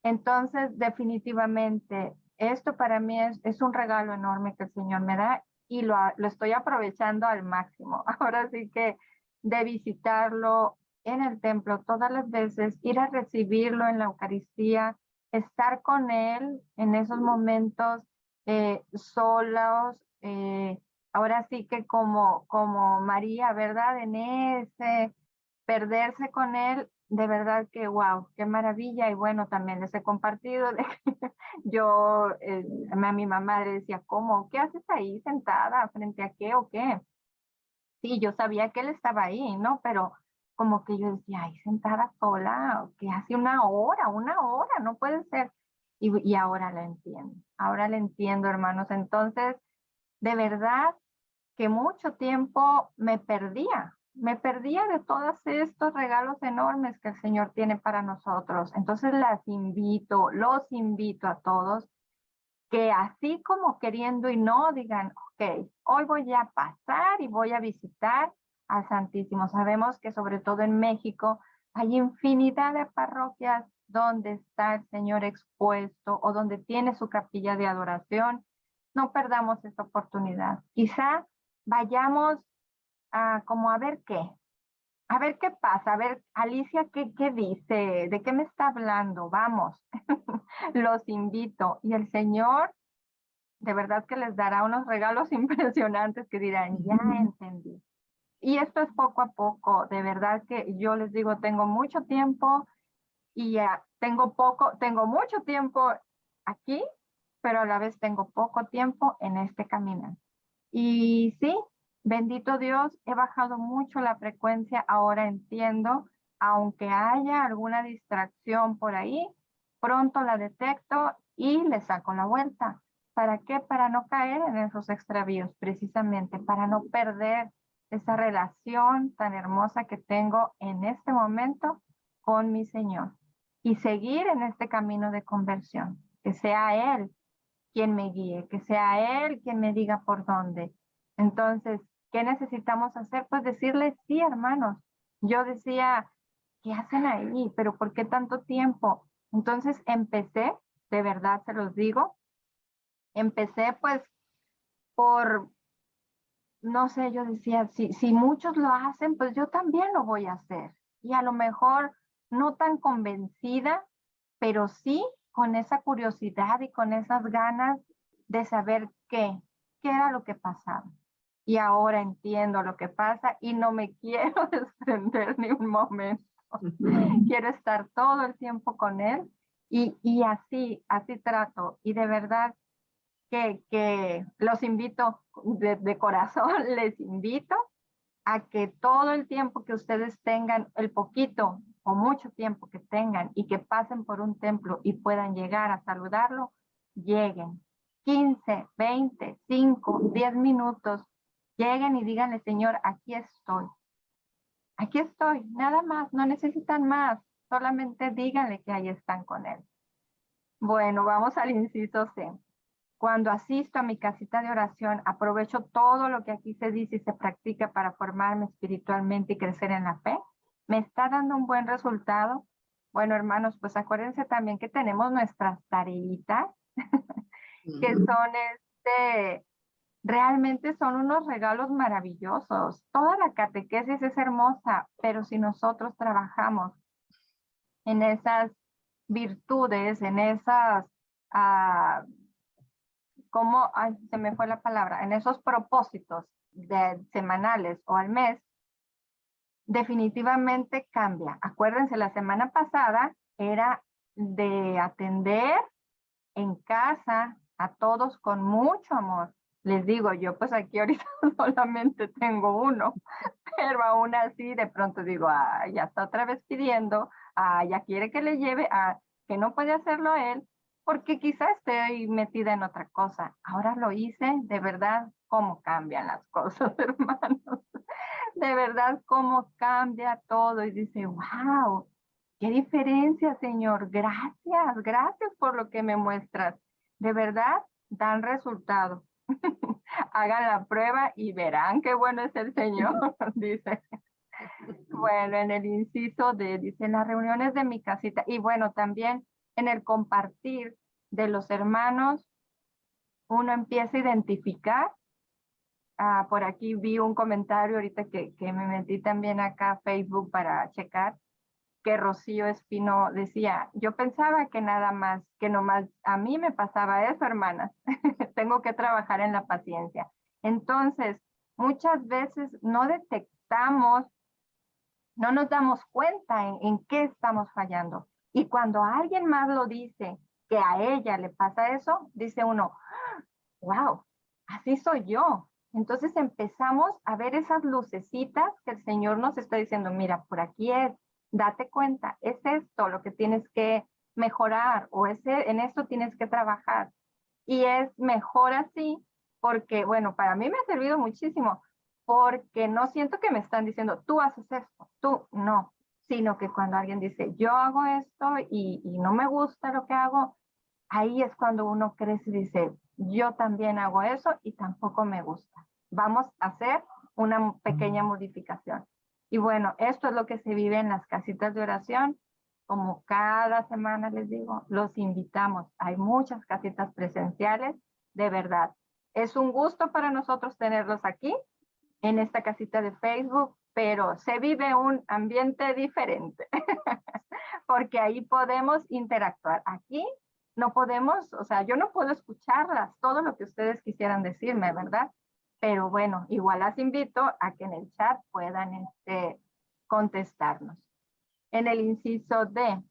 Speaker 2: Entonces, definitivamente, esto para mí es un regalo enorme que el Señor me da y lo estoy aprovechando al máximo. Ahora sí que de visitarlo en el templo todas las veces, ir a recibirlo en la Eucaristía, estar con él en esos momentos solos, ahora sí que como María, ¿verdad? En ese perderse con él, de verdad que wow, qué maravilla. Y bueno, también les he compartido de que yo a mi mamá le decía, ¿cómo? ¿Qué haces ahí sentada? ¿Frente a qué o qué? Sí, yo sabía que él estaba ahí, ¿no? Pero como que yo decía, ay, sentada sola, que hace una hora, no puede ser. Y ahora la entiendo, hermanos. Entonces, de verdad que mucho tiempo me perdía de todos estos regalos enormes que el Señor tiene para nosotros. Entonces los invito a todos que así como queriendo y no digan, ok, hoy voy a pasar y voy a visitar al Santísimo. Sabemos que sobre todo en México hay infinidad de parroquias donde está el Señor expuesto o donde tiene su capilla de adoración. No perdamos esta oportunidad. Quizá vayamos como a ver qué pasa, a ver, Alicia, ¿qué dice? ¿De qué me está hablando? Vamos, los invito. Y el Señor, de verdad que les dará unos regalos impresionantes que dirán, ya entendí. Y esto es poco a poco, de verdad que yo les digo, tengo mucho tiempo y tengo mucho tiempo aquí, pero a la vez tengo poco tiempo en este camino. Y sí, bendito Dios, he bajado mucho la frecuencia, ahora entiendo, aunque haya alguna distracción por ahí, pronto la detecto y le saco la vuelta. ¿Para qué? Para no caer en esos extravíos, precisamente, para no perder esa relación tan hermosa que tengo en este momento con mi Señor y seguir en este camino de conversión, que sea Él quien me guíe, que sea Él quien me diga por dónde. Entonces, ¿qué necesitamos hacer? Pues decirle, sí, hermanos. Yo decía, ¿qué hacen ahí? ¿Pero por qué tanto tiempo? Entonces empecé, de verdad se los digo, empecé pues por, no sé, yo decía, si muchos lo hacen, pues yo también lo voy a hacer. Y a lo mejor no tan convencida, pero sí con esa curiosidad y con esas ganas de saber qué qué era lo que pasaba. Y ahora entiendo lo que pasa y no me quiero desprender ni un momento. Quiero estar todo el tiempo con él y así trato. Y de verdad que los invito de corazón, les invito a que todo el tiempo que ustedes tengan, el poquito o mucho tiempo que tengan y que pasen por un templo y puedan llegar a saludarlo, lleguen. 15, 20, 5, 10 minutos, lleguen y díganle, Señor, aquí estoy, nada más, no necesitan más, solamente díganle que ahí están con él. Bueno, vamos al inciso C. Cuando asisto a mi casita de oración, aprovecho todo lo que aquí se dice y se practica para formarme espiritualmente y crecer en la fe. ¿Me está dando un buen resultado? Bueno, hermanos, pues acuérdense también que tenemos nuestras tareitas, que son realmente son unos regalos maravillosos. Toda la catequesis es hermosa, pero si nosotros trabajamos en esas virtudes, en esas se me fue la palabra, en esos propósitos semanales o al mes, definitivamente cambia. Acuérdense, la semana pasada era de atender en casa a todos con mucho amor. Les digo, yo pues aquí ahorita solamente tengo uno, pero aún así de pronto digo, ya está otra vez pidiendo, ya quiere que le lleve, que no puede hacerlo él, porque quizás esté metida en otra cosa. Ahora lo hice, de verdad, cómo cambian las cosas, hermanos. De verdad, cómo cambia todo. Y dice, wow, qué diferencia, Señor. Gracias por lo que me muestras. De verdad, dan resultado. Hagan la prueba y verán qué bueno es el Señor, dice. Bueno, en el inciso D, dice, en las reuniones de mi casita, y bueno, también en el compartir de los hermanos, uno empieza a identificar. Por aquí vi un comentario ahorita que me metí también acá a Facebook para checar, que Rocío Espino decía, yo pensaba que nada más, que nomás a mí me pasaba eso, hermanas. Tengo que trabajar en la paciencia. Entonces, muchas veces no detectamos, no nos damos cuenta en qué estamos fallando. Y cuando alguien más lo dice, que a ella le pasa eso, dice uno, wow, así soy yo. Entonces empezamos a ver esas lucecitas que el Señor nos está diciendo, mira, por aquí es, date cuenta, es esto lo que tienes que mejorar o en esto tienes que trabajar. Y es mejor así porque, bueno, para mí me ha servido muchísimo porque no siento que me están diciendo, tú haces esto, tú no, sino que cuando alguien dice, yo hago esto y no me gusta lo que hago, ahí es cuando uno crece y dice, yo también hago eso y tampoco me gusta. Vamos a hacer una pequeña modificación. Y bueno, esto es lo que se vive en las casitas de oración. Como cada semana les digo, los invitamos. Hay muchas casitas presenciales, de verdad. Es un gusto para nosotros tenerlos aquí en esta casita de Facebook, pero se vive un ambiente diferente, porque ahí podemos interactuar. Aquí no podemos, o sea, yo no puedo escucharlas, todo lo que ustedes quisieran decirme, ¿verdad? Pero bueno, igual las invito a que en el chat puedan contestarnos. En el inciso D,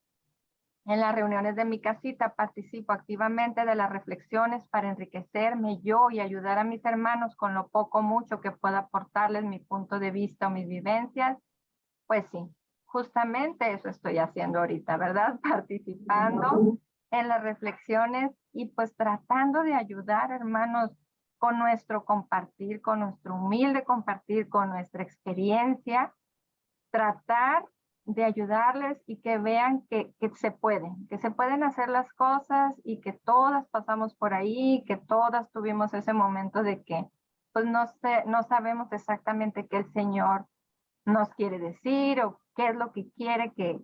Speaker 2: en las reuniones de mi casita participo activamente de las reflexiones para enriquecerme yo y ayudar a mis hermanos con lo poco o mucho que pueda aportarles mi punto de vista o mis vivencias. Pues sí, justamente eso estoy haciendo ahorita, ¿verdad? Participando en las reflexiones y pues tratando de ayudar, hermanos, con nuestro compartir, con nuestro humilde compartir, con nuestra experiencia, tratar de ayudarles y que vean que se pueden hacer las cosas y que todas pasamos por ahí, que todas tuvimos ese momento de que pues no sabemos exactamente qué el Señor nos quiere decir o qué es lo que quiere que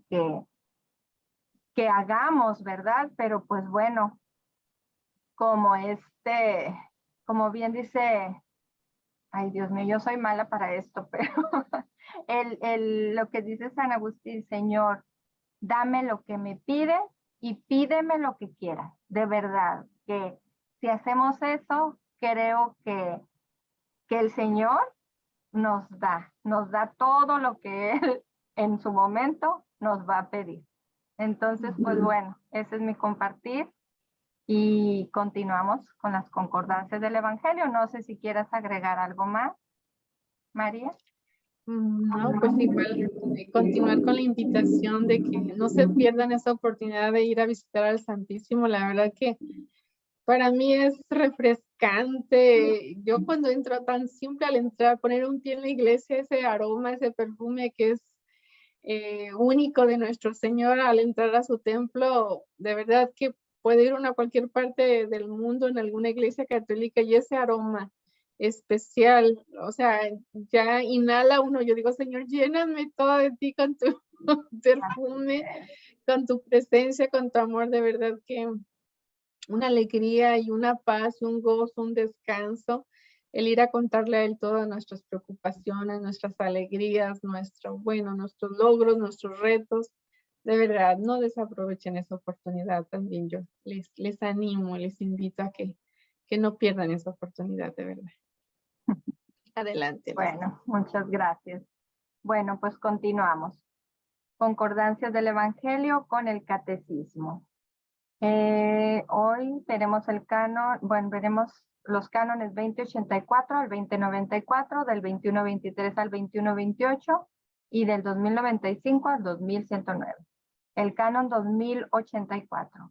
Speaker 2: hagamos, ¿verdad? Pero pues bueno, como como bien dice, ay Dios mío, yo soy mala para esto, pero lo que dice San Agustín, Señor, dame lo que me pides y pídeme lo que quieras, de verdad, que si hacemos eso, creo que el Señor nos da todo lo que Él en su momento nos va a pedir. Entonces, pues bueno, ese es mi compartir y continuamos con las concordancias del Evangelio. No sé si quieras agregar algo más, María.
Speaker 3: No, pues igual continuar con la invitación de que no se pierdan esa oportunidad de ir a visitar al Santísimo. La verdad que para mí es refrescante. Yo cuando entro tan simple al entrar, poner un pie en la iglesia, ese aroma, ese perfume que es único de nuestro Señor al entrar a su templo, de verdad que puede ir uno a cualquier parte del mundo en alguna iglesia católica y ese aroma especial, o sea, ya inhala uno, yo digo, Señor, lléname todo de ti con tu perfume, con tu presencia, con tu amor, de verdad que una alegría y una paz, un gozo, un descanso, el ir a contarle a Él todas nuestras preocupaciones, nuestras alegrías, nuestros logros, nuestros retos. De verdad, no desaprovechen esa oportunidad también. Yo les animo, les invito a que no pierdan esa oportunidad, de verdad. Adelante.
Speaker 2: Bueno, muchas gracias. Bueno, pues continuamos. Concordancias del Evangelio con el Catecismo. Hoy veremos veremos los cánones 2084 al 2094, del 2123 al 2128 y del 2095 al 2109. El canon 2084.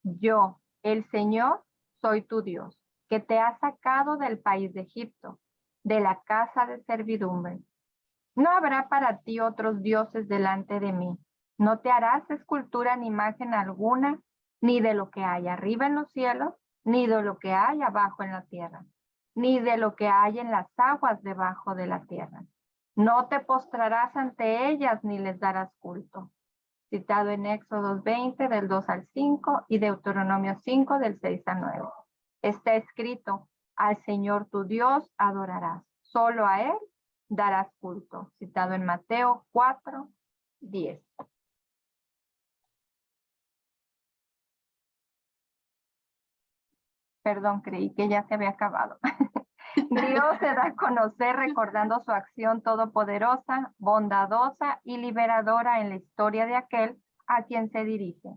Speaker 2: Yo, el Señor, soy tu Dios, que te ha sacado del país de Egipto, de la casa de servidumbre. No habrá para ti otros dioses delante de mí. No te harás escultura ni imagen alguna, ni de lo que hay arriba en los cielos, ni de lo que hay abajo en la tierra, ni de lo que hay en las aguas debajo de la tierra. No te postrarás ante ellas ni les darás culto. Citado en Éxodo 20 del 2 al 5 y Deuteronomio 5 del 6 al 9. Está escrito, al Señor tu Dios adorarás, solo a Él darás culto. Citado en Mateo 4, 10. Perdón, creí que ya se había acabado. Dios se da a conocer recordando su acción todopoderosa, bondadosa y liberadora en la historia de aquel a quien se dirige.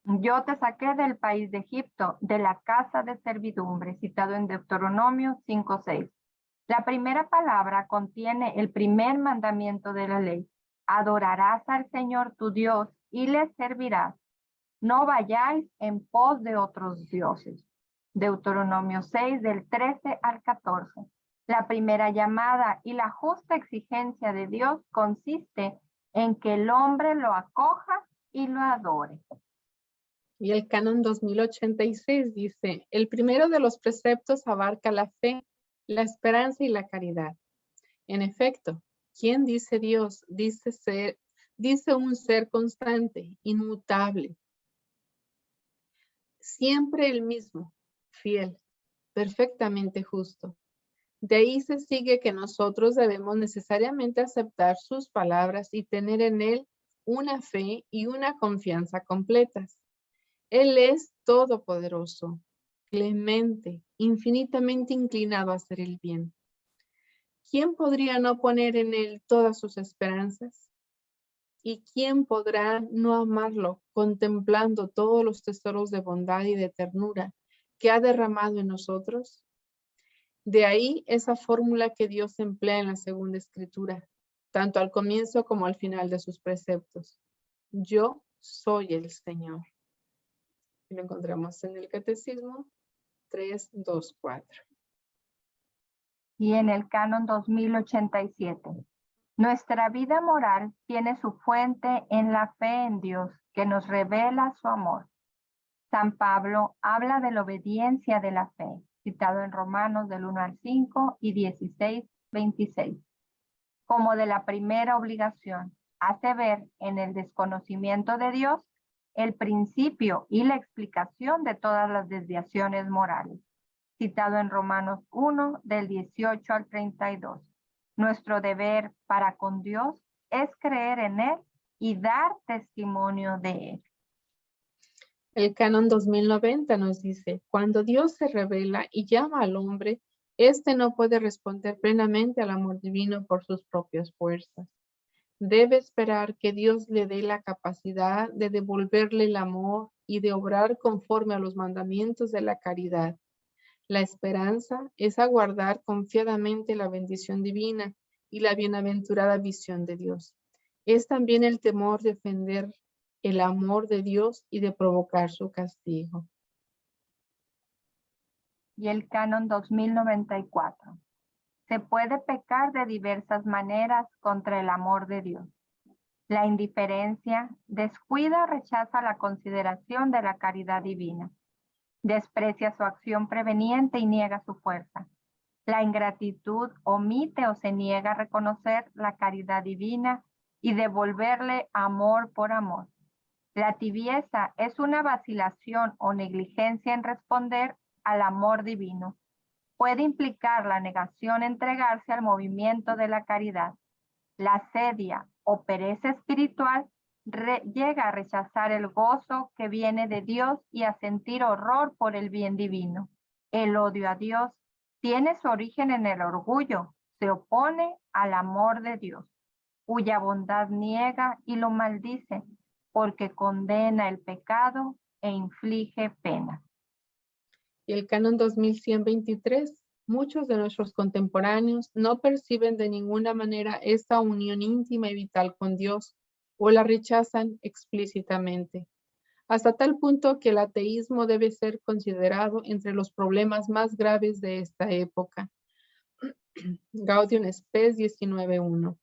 Speaker 2: Yo te saqué del país de Egipto, de la casa de servidumbre, citado en Deuteronomio 5:6. La primera palabra contiene el primer mandamiento de la ley. Adorarás al Señor tu Dios y le servirás. No vayáis en pos de otros dioses. Deuteronomio 6 del 13 al 14. La primera llamada y la justa exigencia de Dios consiste en que el hombre lo acoja y lo adore.
Speaker 3: Y el canon 2086 dice, el primero de los preceptos abarca la fe, la esperanza y la caridad. En efecto, ¿quién dice Dios? Dice un ser constante, inmutable, siempre el mismo, fiel, perfectamente justo. De ahí se sigue que nosotros debemos necesariamente aceptar sus palabras y tener en él una fe y una confianza completas. Él es todopoderoso, clemente, infinitamente inclinado a hacer el bien. ¿Quién podría no poner en él todas sus esperanzas? ¿Y quién podrá no amarlo contemplando todos los tesoros de bondad y de ternura que ha derramado en nosotros? De ahí esa fórmula que Dios emplea en la segunda escritura, tanto al comienzo como al final de sus preceptos. Yo soy el Señor. Y lo encontramos en el Catecismo 324.
Speaker 2: Y en el canon 2087. Nuestra vida moral tiene su fuente en la fe en Dios, que nos revela su amor. San Pablo habla de la obediencia de la fe, citado en Romanos del 1 al 5 y 16, 26, como de la primera obligación. Hace ver en el desconocimiento de Dios el principio y la explicación de todas las desviaciones morales, citado en Romanos 1 del 18 al 32. Nuestro deber para con Dios es creer en Él y dar testimonio de Él.
Speaker 3: El canon 2090 nos dice, cuando Dios se revela y llama al hombre, éste no puede responder plenamente al amor divino por sus propias fuerzas. Debe esperar que Dios le dé la capacidad de devolverle el amor y de obrar conforme a los mandamientos de la caridad. La esperanza es aguardar confiadamente la bendición divina y la bienaventurada visión de Dios. Es también el temor de ofender el amor de Dios y de provocar su castigo.
Speaker 2: Y el canon 2094. Se puede pecar de diversas maneras contra el amor de Dios. La indiferencia descuida o rechaza la consideración de la caridad divina. Desprecia su acción preveniente y niega su fuerza. La ingratitud omite o se niega a reconocer la caridad divina y devolverle amor por amor. La tibieza es una vacilación o negligencia en responder al amor divino. Puede implicar la negación en entregarse al movimiento de la caridad. La asedia o pereza espiritual llega a rechazar el gozo que viene de Dios y a sentir horror por el bien divino. El odio a Dios tiene su origen en el orgullo, se opone al amor de Dios, cuya bondad niega y lo maldice, porque condena el pecado e inflige pena.
Speaker 3: Y el canon 2123, muchos de nuestros contemporáneos no perciben de ninguna manera esta unión íntima y vital con Dios o la rechazan explícitamente, hasta tal punto que el ateísmo debe ser considerado entre los problemas más graves de esta época. Gaudium Spes 19.1.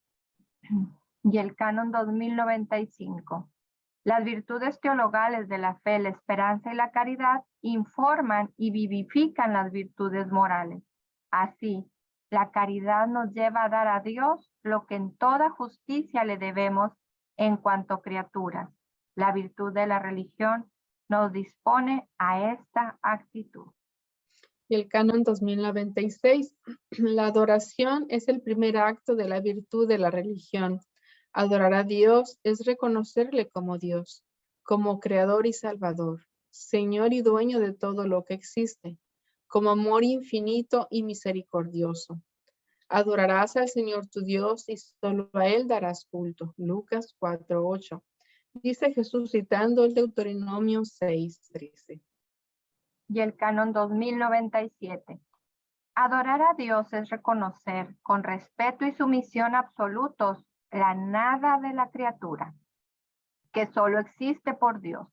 Speaker 2: Y el canon 2095. Las virtudes teologales de la fe, la esperanza y la caridad informan y vivifican las virtudes morales. Así, la caridad nos lleva a dar a Dios lo que en toda justicia le debemos en cuanto criaturas. La virtud de la religión nos dispone a esta actitud.
Speaker 3: Y el canon 2096. La adoración es el primer acto de la virtud de la religión. Adorar a Dios es reconocerle como Dios, como Creador y Salvador, Señor y dueño de todo lo que existe, como amor infinito y misericordioso. Adorarás al Señor tu Dios y solo a Él darás culto. Lucas 4:8. Dice Jesús citando el Deuteronomio 6:13.
Speaker 2: Y el canon 2097. Adorar a Dios es reconocer con respeto y sumisión absolutos la nada de la criatura, que solo existe por Dios.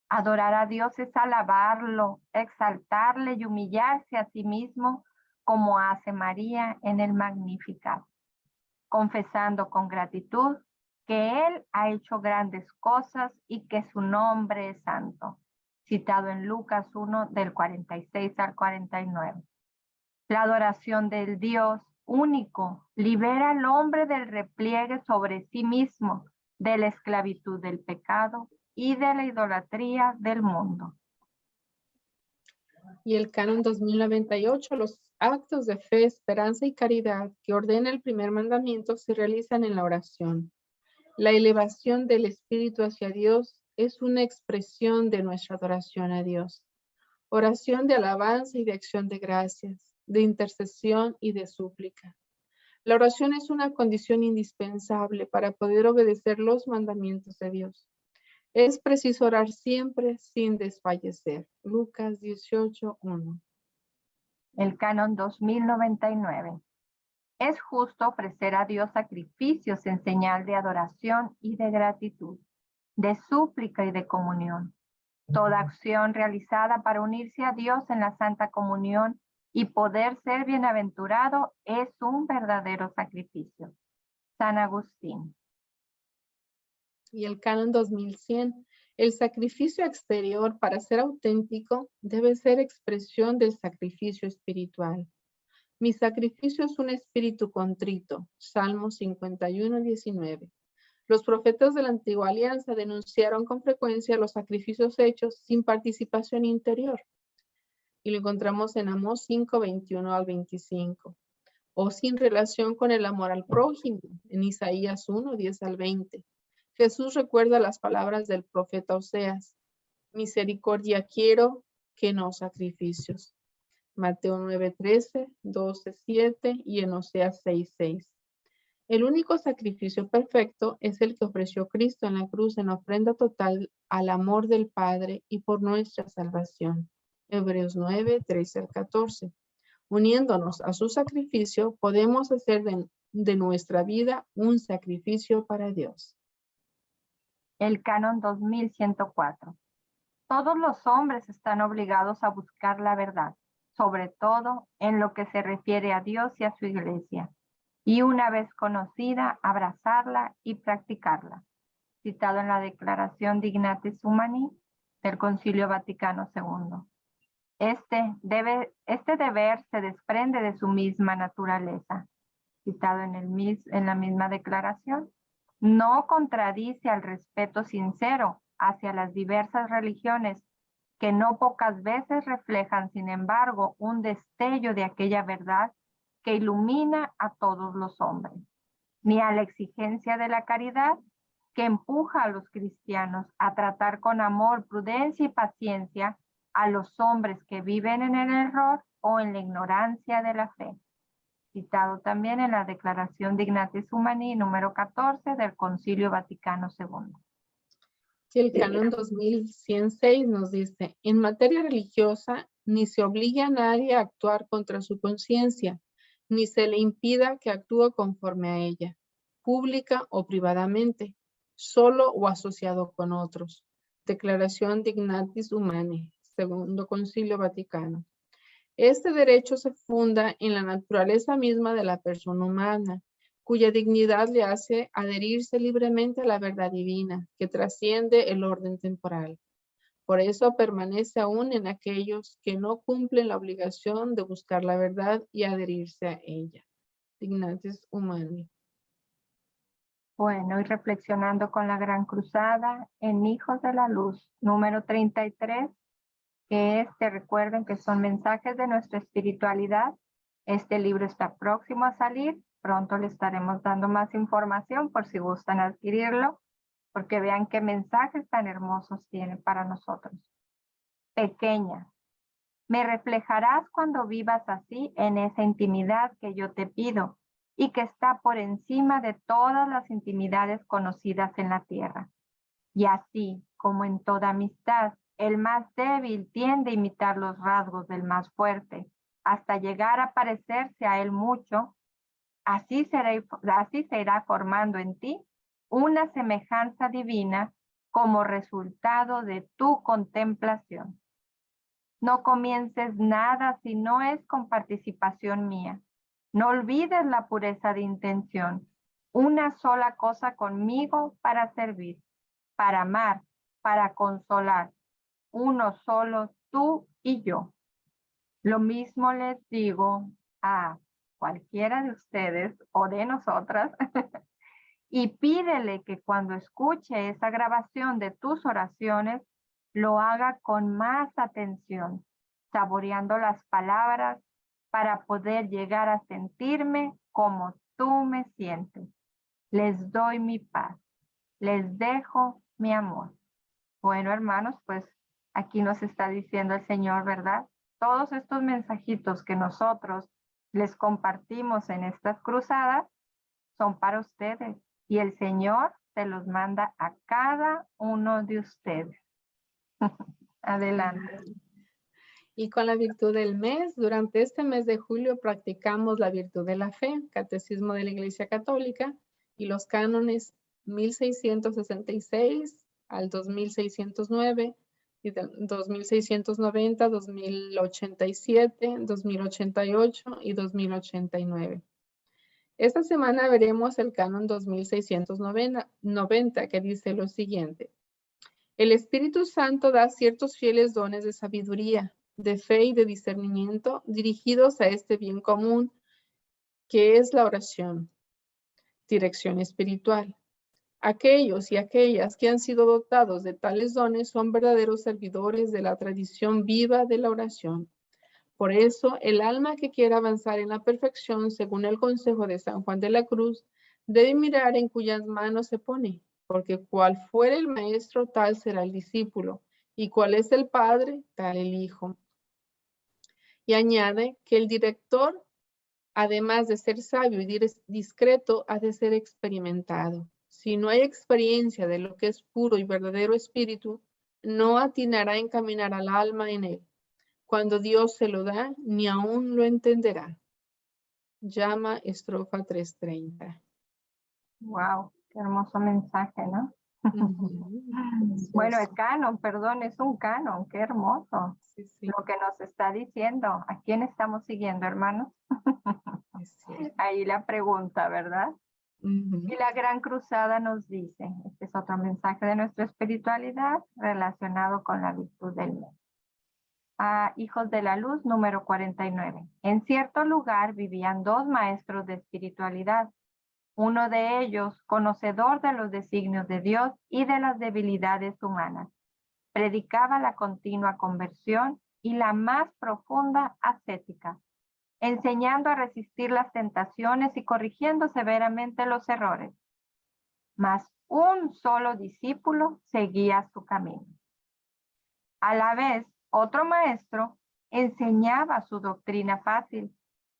Speaker 2: Adorar a Dios es alabarlo, exaltarle y humillarse a sí mismo, como hace María en el Magnificat, confesando con gratitud que Él ha hecho grandes cosas y que su nombre es santo, citado en Lucas 1 del 46 al 49. La adoración del Dios único libera al hombre del repliegue sobre sí mismo, de la esclavitud del pecado y de la idolatría del mundo.
Speaker 3: Y el canon 2098, los actos de fe, esperanza y caridad que ordena el primer mandamiento se realizan en la oración. La elevación del espíritu hacia Dios es una expresión de nuestra adoración a Dios. Oración de alabanza y de acción de gracias, de intercesión y de súplica. La oración es una condición indispensable para poder obedecer los mandamientos de Dios. Es preciso orar siempre sin desfallecer. Lucas 18:1.
Speaker 2: El canon 2099. Es justo ofrecer a Dios sacrificios en señal de adoración y de gratitud, de súplica y de comunión. Toda acción realizada para unirse a Dios en la Santa Comunión y poder ser bienaventurado es un verdadero sacrificio. San Agustín.
Speaker 3: Y el canon 2100. El sacrificio exterior, para ser auténtico, debe ser expresión del sacrificio espiritual. Mi sacrificio es un espíritu contrito. Salmo 51:19. Los profetas de la antigua alianza denunciaron con frecuencia los sacrificios hechos sin participación interior. Y lo encontramos en Amós 5:21 al 25. O sin relación con el amor al prójimo, en Isaías 1:10 al 20. Jesús recuerda las palabras del profeta Oseas. Misericordia quiero, que no sacrificios. Mateo 9:13, 12:7 y en Oseas 6:6. El único sacrificio perfecto es el que ofreció Cristo en la cruz en ofrenda total al amor del Padre y por nuestra salvación. Hebreos 9:13 al 14. Uniéndonos a su sacrificio, podemos hacer de nuestra vida un sacrificio para Dios.
Speaker 2: El canon 2104. Todos los hombres están obligados a buscar la verdad, sobre todo en lo que se refiere a Dios y a su iglesia, y una vez conocida, abrazarla y practicarla. Citado en la Declaración Dignitatis Humanae del Concilio Vaticano II. Este deber se desprende de su misma naturaleza, citado en la misma declaración. No contradice al respeto sincero hacia las diversas religiones, que no pocas veces reflejan, sin embargo, un destello de aquella verdad que ilumina a todos los hombres, ni a la exigencia de la caridad, que empuja a los cristianos a tratar con amor, prudencia y paciencia a los hombres que viven en el error o en la ignorancia de la fe. Citado también en la Declaración Dignitatis Humanae número 14 del Concilio Vaticano II.
Speaker 3: Y el canon 2106 nos dice, en materia religiosa, ni se obliga a nadie a actuar contra su conciencia, ni se le impida que actúe conforme a ella, pública o privadamente, solo o asociado con otros. Declaración Dignitatis Humanae, Segundo Concilio Vaticano. Este derecho se funda en la naturaleza misma de la persona humana, cuya dignidad le hace adherirse libremente a la verdad divina, que trasciende el orden temporal. Por eso permanece aún en aquellos que no cumplen la obligación de buscar la verdad y adherirse a ella. Dignitatis Humanae.
Speaker 2: Bueno, y reflexionando con la Gran Cruzada en Hijos de la Luz, número 33, que recuerden que son mensajes de nuestra espiritualidad. Este libro está próximo a salir. Pronto le estaremos dando más información por si gustan adquirirlo, porque vean qué mensajes tan hermosos tiene para nosotros. Pequeña, me reflejarás cuando vivas así en esa intimidad que yo te pido y que está por encima de todas las intimidades conocidas en la tierra. Y así como en toda amistad, el más débil tiende a imitar los rasgos del más fuerte hasta llegar a parecerse a él mucho, así se irá formando en ti una semejanza divina como resultado de tu contemplación. No comiences nada si no es con participación mía. No olvides la pureza de intención. Una sola cosa conmigo para servir, para amar, para consolar. Uno solo, tú y yo. Lo mismo les digo a cualquiera de ustedes o de nosotras y pídele que cuando escuche esa grabación de tus oraciones, lo haga con más atención, saboreando las palabras para poder llegar a sentirme como tú me sientes. Les doy mi paz. Les dejo mi amor. Bueno, hermanos, pues aquí nos está diciendo el Señor, ¿verdad? Todos estos mensajitos que nosotros les compartimos en estas cruzadas son para ustedes y el Señor se los manda a cada uno de ustedes. Adelante.
Speaker 3: Y con la virtud del mes, durante este mes de julio practicamos la virtud de la fe, Catecismo de la Iglesia Católica y los cánones 1666 al 2609 y 2690, 2087, 2088 y 2089. Esta semana veremos el canon 2690 que dice lo siguiente. El Espíritu Santo da ciertos fieles dones de sabiduría, de fe y de discernimiento dirigidos a este bien común, que es la oración. Dirección espiritual. Aquellos y aquellas que han sido dotados de tales dones son verdaderos servidores de la tradición viva de la oración. Por eso, el alma que quiera avanzar en la perfección, según el consejo de San Juan de la Cruz, debe mirar en cuyas manos se pone, porque cual fuera el maestro, tal será el discípulo, Y cuál es el Padre, tal el Hijo. Y añade que el director, además de ser sabio y discreto, ha de ser experimentado. Si no hay experiencia de lo que es puro y verdadero espíritu, no atinará a encaminar al alma en él. Cuando Dios se lo da, ni aún lo entenderá. Llama estrofa 330.
Speaker 2: Wow, qué hermoso mensaje, ¿no?
Speaker 3: Ujú.
Speaker 2: Bueno,
Speaker 3: Precioso.
Speaker 2: el canon, perdón, es un canon, qué hermoso.
Speaker 3: Sí, sí,
Speaker 2: Lo que nos está diciendo, ¿a quién estamos siguiendo, hermanos?
Speaker 3: es cierto.
Speaker 2: Ahí la pregunta, ¿verdad?
Speaker 3: Ujú.
Speaker 2: Y la Gran Cruzada nos dice, este es otro mensaje de nuestra espiritualidad relacionado con la virtud del mes. Hijos de la Luz, número 49. En cierto lugar vivían dos maestros de espiritualidad. Uno de ellos, conocedor de los designios de Dios y de las debilidades humanas, predicaba la continua conversión y la más profunda ascética, enseñando a resistir las tentaciones y corrigiendo severamente los errores. Mas un solo discípulo seguía su camino. A la vez, otro maestro enseñaba su doctrina fácil,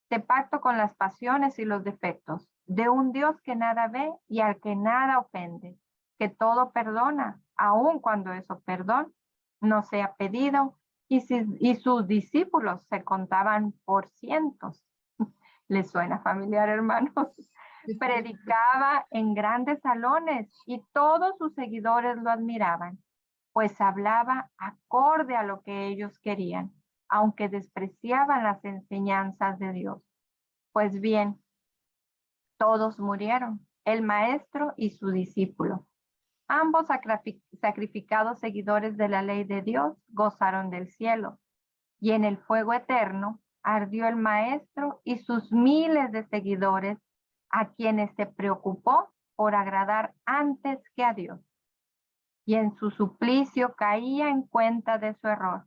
Speaker 2: de pacto con las pasiones y los defectos, de un Dios que nada ve y al que nada ofende, que todo perdona, aun cuando eso perdón no sea pedido, y sus discípulos se contaban por cientos. ¿Les suena familiar, hermanos? Predicaba en grandes salones y todos sus seguidores lo admiraban, pues hablaba acorde a lo que ellos querían, aunque despreciaban las enseñanzas de Dios. Pues bien, todos murieron, el maestro y su discípulo. Ambos sacrificados seguidores de la ley de Dios gozaron del cielo, y en el fuego eterno ardió el maestro y sus miles de seguidores, a quienes se preocupó por agradar antes que a Dios. Y en su suplicio caía en cuenta de su error,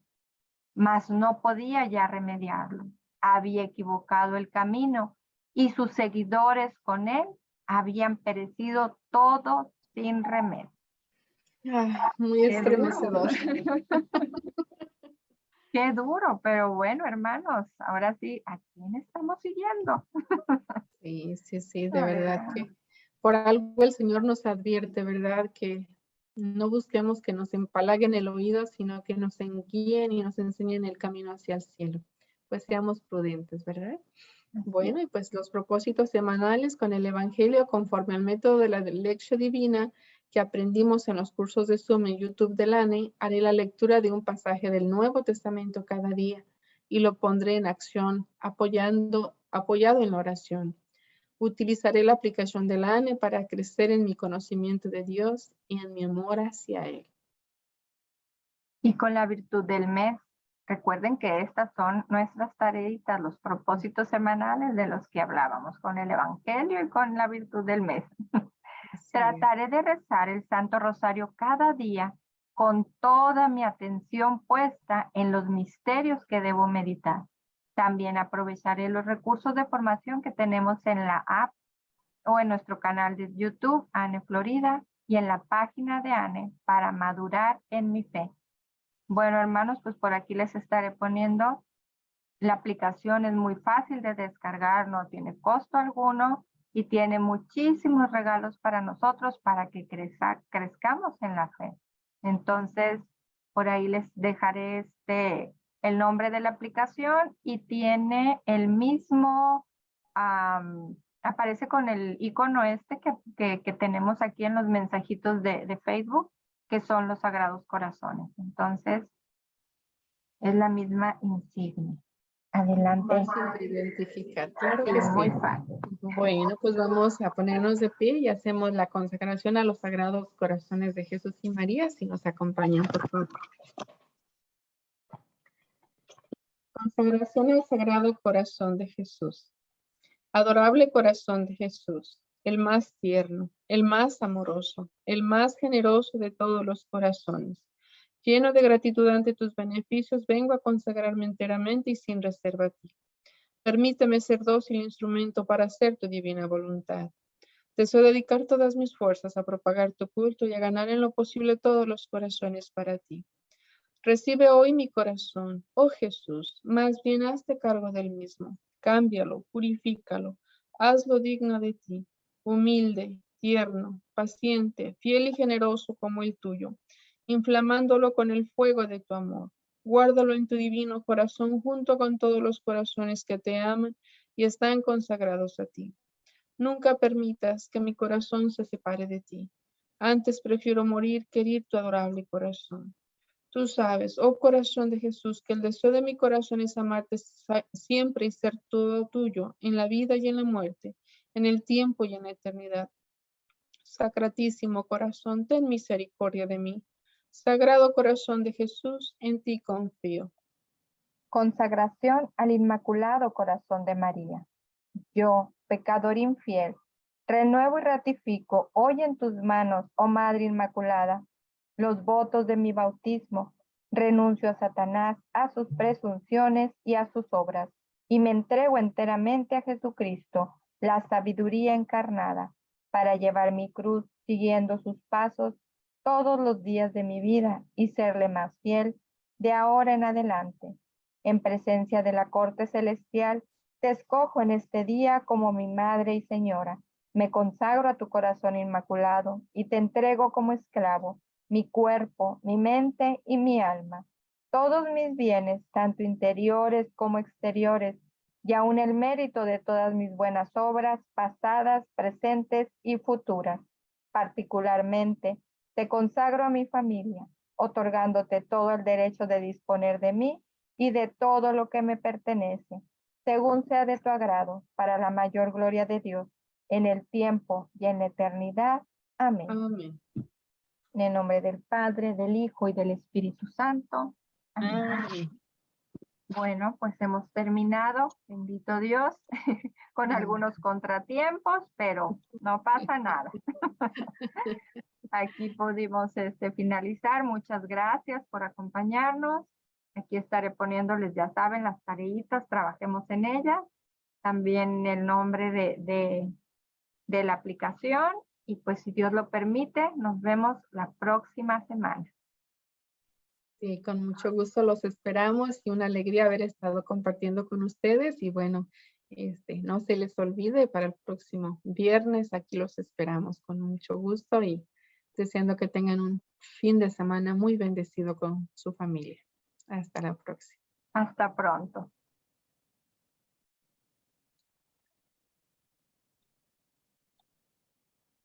Speaker 2: mas no podía ya remediarlo. Había equivocado el camino y sus seguidores con él habían perecido todos sin remedio.
Speaker 3: Muy
Speaker 2: Qué duro.
Speaker 3: estremecedor.
Speaker 2: Qué duro, pero bueno, hermanos, ahora sí, ¿a quién estamos siguiendo?
Speaker 3: Sí, sí, sí, de verdad que por algo el Señor nos advierte, ¿verdad? Que no busquemos que nos empalaguen el oído, sino que nos guíen y nos enseñen el camino hacia el cielo. Pues seamos prudentes, ¿verdad? Bueno, y pues los propósitos semanales con el Evangelio conforme al método de la Lección Divina que aprendimos en los cursos de Zoom en YouTube del ANE, haré la lectura de un pasaje del Nuevo Testamento cada día y lo pondré en acción, apoyado en la oración. Utilizaré la aplicación del ANE para crecer en mi conocimiento de Dios y en mi amor hacia Él.
Speaker 2: Y con la virtud del mes, recuerden que estas son nuestras tareitas, los propósitos semanales de los que hablábamos, con el Evangelio y con la virtud del mes. Trataré de rezar el Santo Rosario cada día con toda mi atención puesta en los misterios que debo meditar. También aprovecharé los recursos de formación que tenemos en la app o en nuestro canal de YouTube, Anne Florida, y en la página de Anne para madurar en mi fe. Bueno, hermanos, pues por aquí les estaré poniendo. La aplicación es muy fácil de descargar, no tiene costo alguno y tiene muchísimos regalos para nosotros para que crezcamos en la fe. Entonces, por ahí les dejaré el nombre de la aplicación y tiene el mismo, aparece con el icono que tenemos aquí en los mensajitos de Facebook, que son los Sagrados Corazones. Entonces, es la misma insignia. Adelante.
Speaker 3: Fácil de identificar, claro
Speaker 2: Sí,
Speaker 3: que
Speaker 2: muy
Speaker 3: sí.
Speaker 2: fácil.
Speaker 3: Bueno, pues vamos a ponernos de pie y hacemos la consagración a los Sagrados Corazones de Jesús y María, si nos acompañan, por favor. Consagración al Sagrado Corazón de Jesús. Adorable Corazón de Jesús, el más tierno, el más amoroso, el más generoso de todos los corazones. Lleno de gratitud ante tus beneficios, vengo a consagrarme enteramente y sin reserva a ti. Permíteme ser dócil instrumento para hacer tu divina voluntad. Deseo dedicar todas mis fuerzas a propagar tu culto y a ganar en lo posible todos los corazones para ti. Recibe hoy mi corazón, oh Jesús, más bien hazte cargo del mismo. Cámbialo, purifícalo, hazlo digno de ti, humilde, tierno, paciente, fiel y generoso como el tuyo, inflamándolo con el fuego de tu amor. Guárdalo en tu divino corazón junto con todos los corazones que te aman y están consagrados a ti. Nunca permitas que mi corazón se separe de ti. Antes prefiero morir que herir tu adorable corazón. Tú sabes, oh corazón de Jesús, que el deseo de mi corazón es amarte siempre y ser todo tuyo, en la vida y en la muerte, en el tiempo y en la eternidad. Sacratísimo corazón, ten misericordia de mí. Sagrado corazón de Jesús, en ti confío.
Speaker 2: Consagración al Inmaculado Corazón de María. Yo, pecador infiel, renuevo y ratifico hoy en tus manos, oh Madre Inmaculada, los votos de mi bautismo. Renuncio a Satanás, a sus presunciones y a sus obras, y me entrego enteramente a Jesucristo, la sabiduría encarnada, para llevar mi cruz siguiendo sus pasos todos los días de mi vida y serle más fiel de ahora en adelante. En presencia de la corte celestial, te escojo en este día como mi Madre y Señora. Me consagro a tu corazón inmaculado y te entrego como esclavo mi cuerpo, mi mente y mi alma. Todos mis bienes, tanto interiores como exteriores, y aún el mérito de todas mis buenas obras, pasadas, presentes y futuras. Particularmente, te consagro a mi familia, otorgándote todo el derecho de disponer de mí y de todo lo que me pertenece, según sea de tu agrado, para la mayor gloria de Dios, en el tiempo y en la eternidad. Amén.
Speaker 3: Amén.
Speaker 2: En el nombre del Padre, del Hijo y del Espíritu Santo. Amén.
Speaker 3: Amén.
Speaker 2: Bueno, pues hemos terminado, bendito Dios, con algunos contratiempos, pero no pasa nada. Aquí pudimos finalizar. Muchas gracias por acompañarnos. Aquí estaré poniéndoles, ya saben, las tareitas, trabajemos en ellas. También el nombre de la aplicación. Y pues si Dios lo permite, nos vemos la próxima semana.
Speaker 3: Sí, con mucho gusto los esperamos y una alegría haber estado compartiendo con ustedes. Y bueno, no se les olvide, para el próximo viernes aquí los esperamos con mucho gusto y deseando que tengan un fin de semana muy bendecido con su familia. Hasta la próxima.
Speaker 2: Hasta pronto.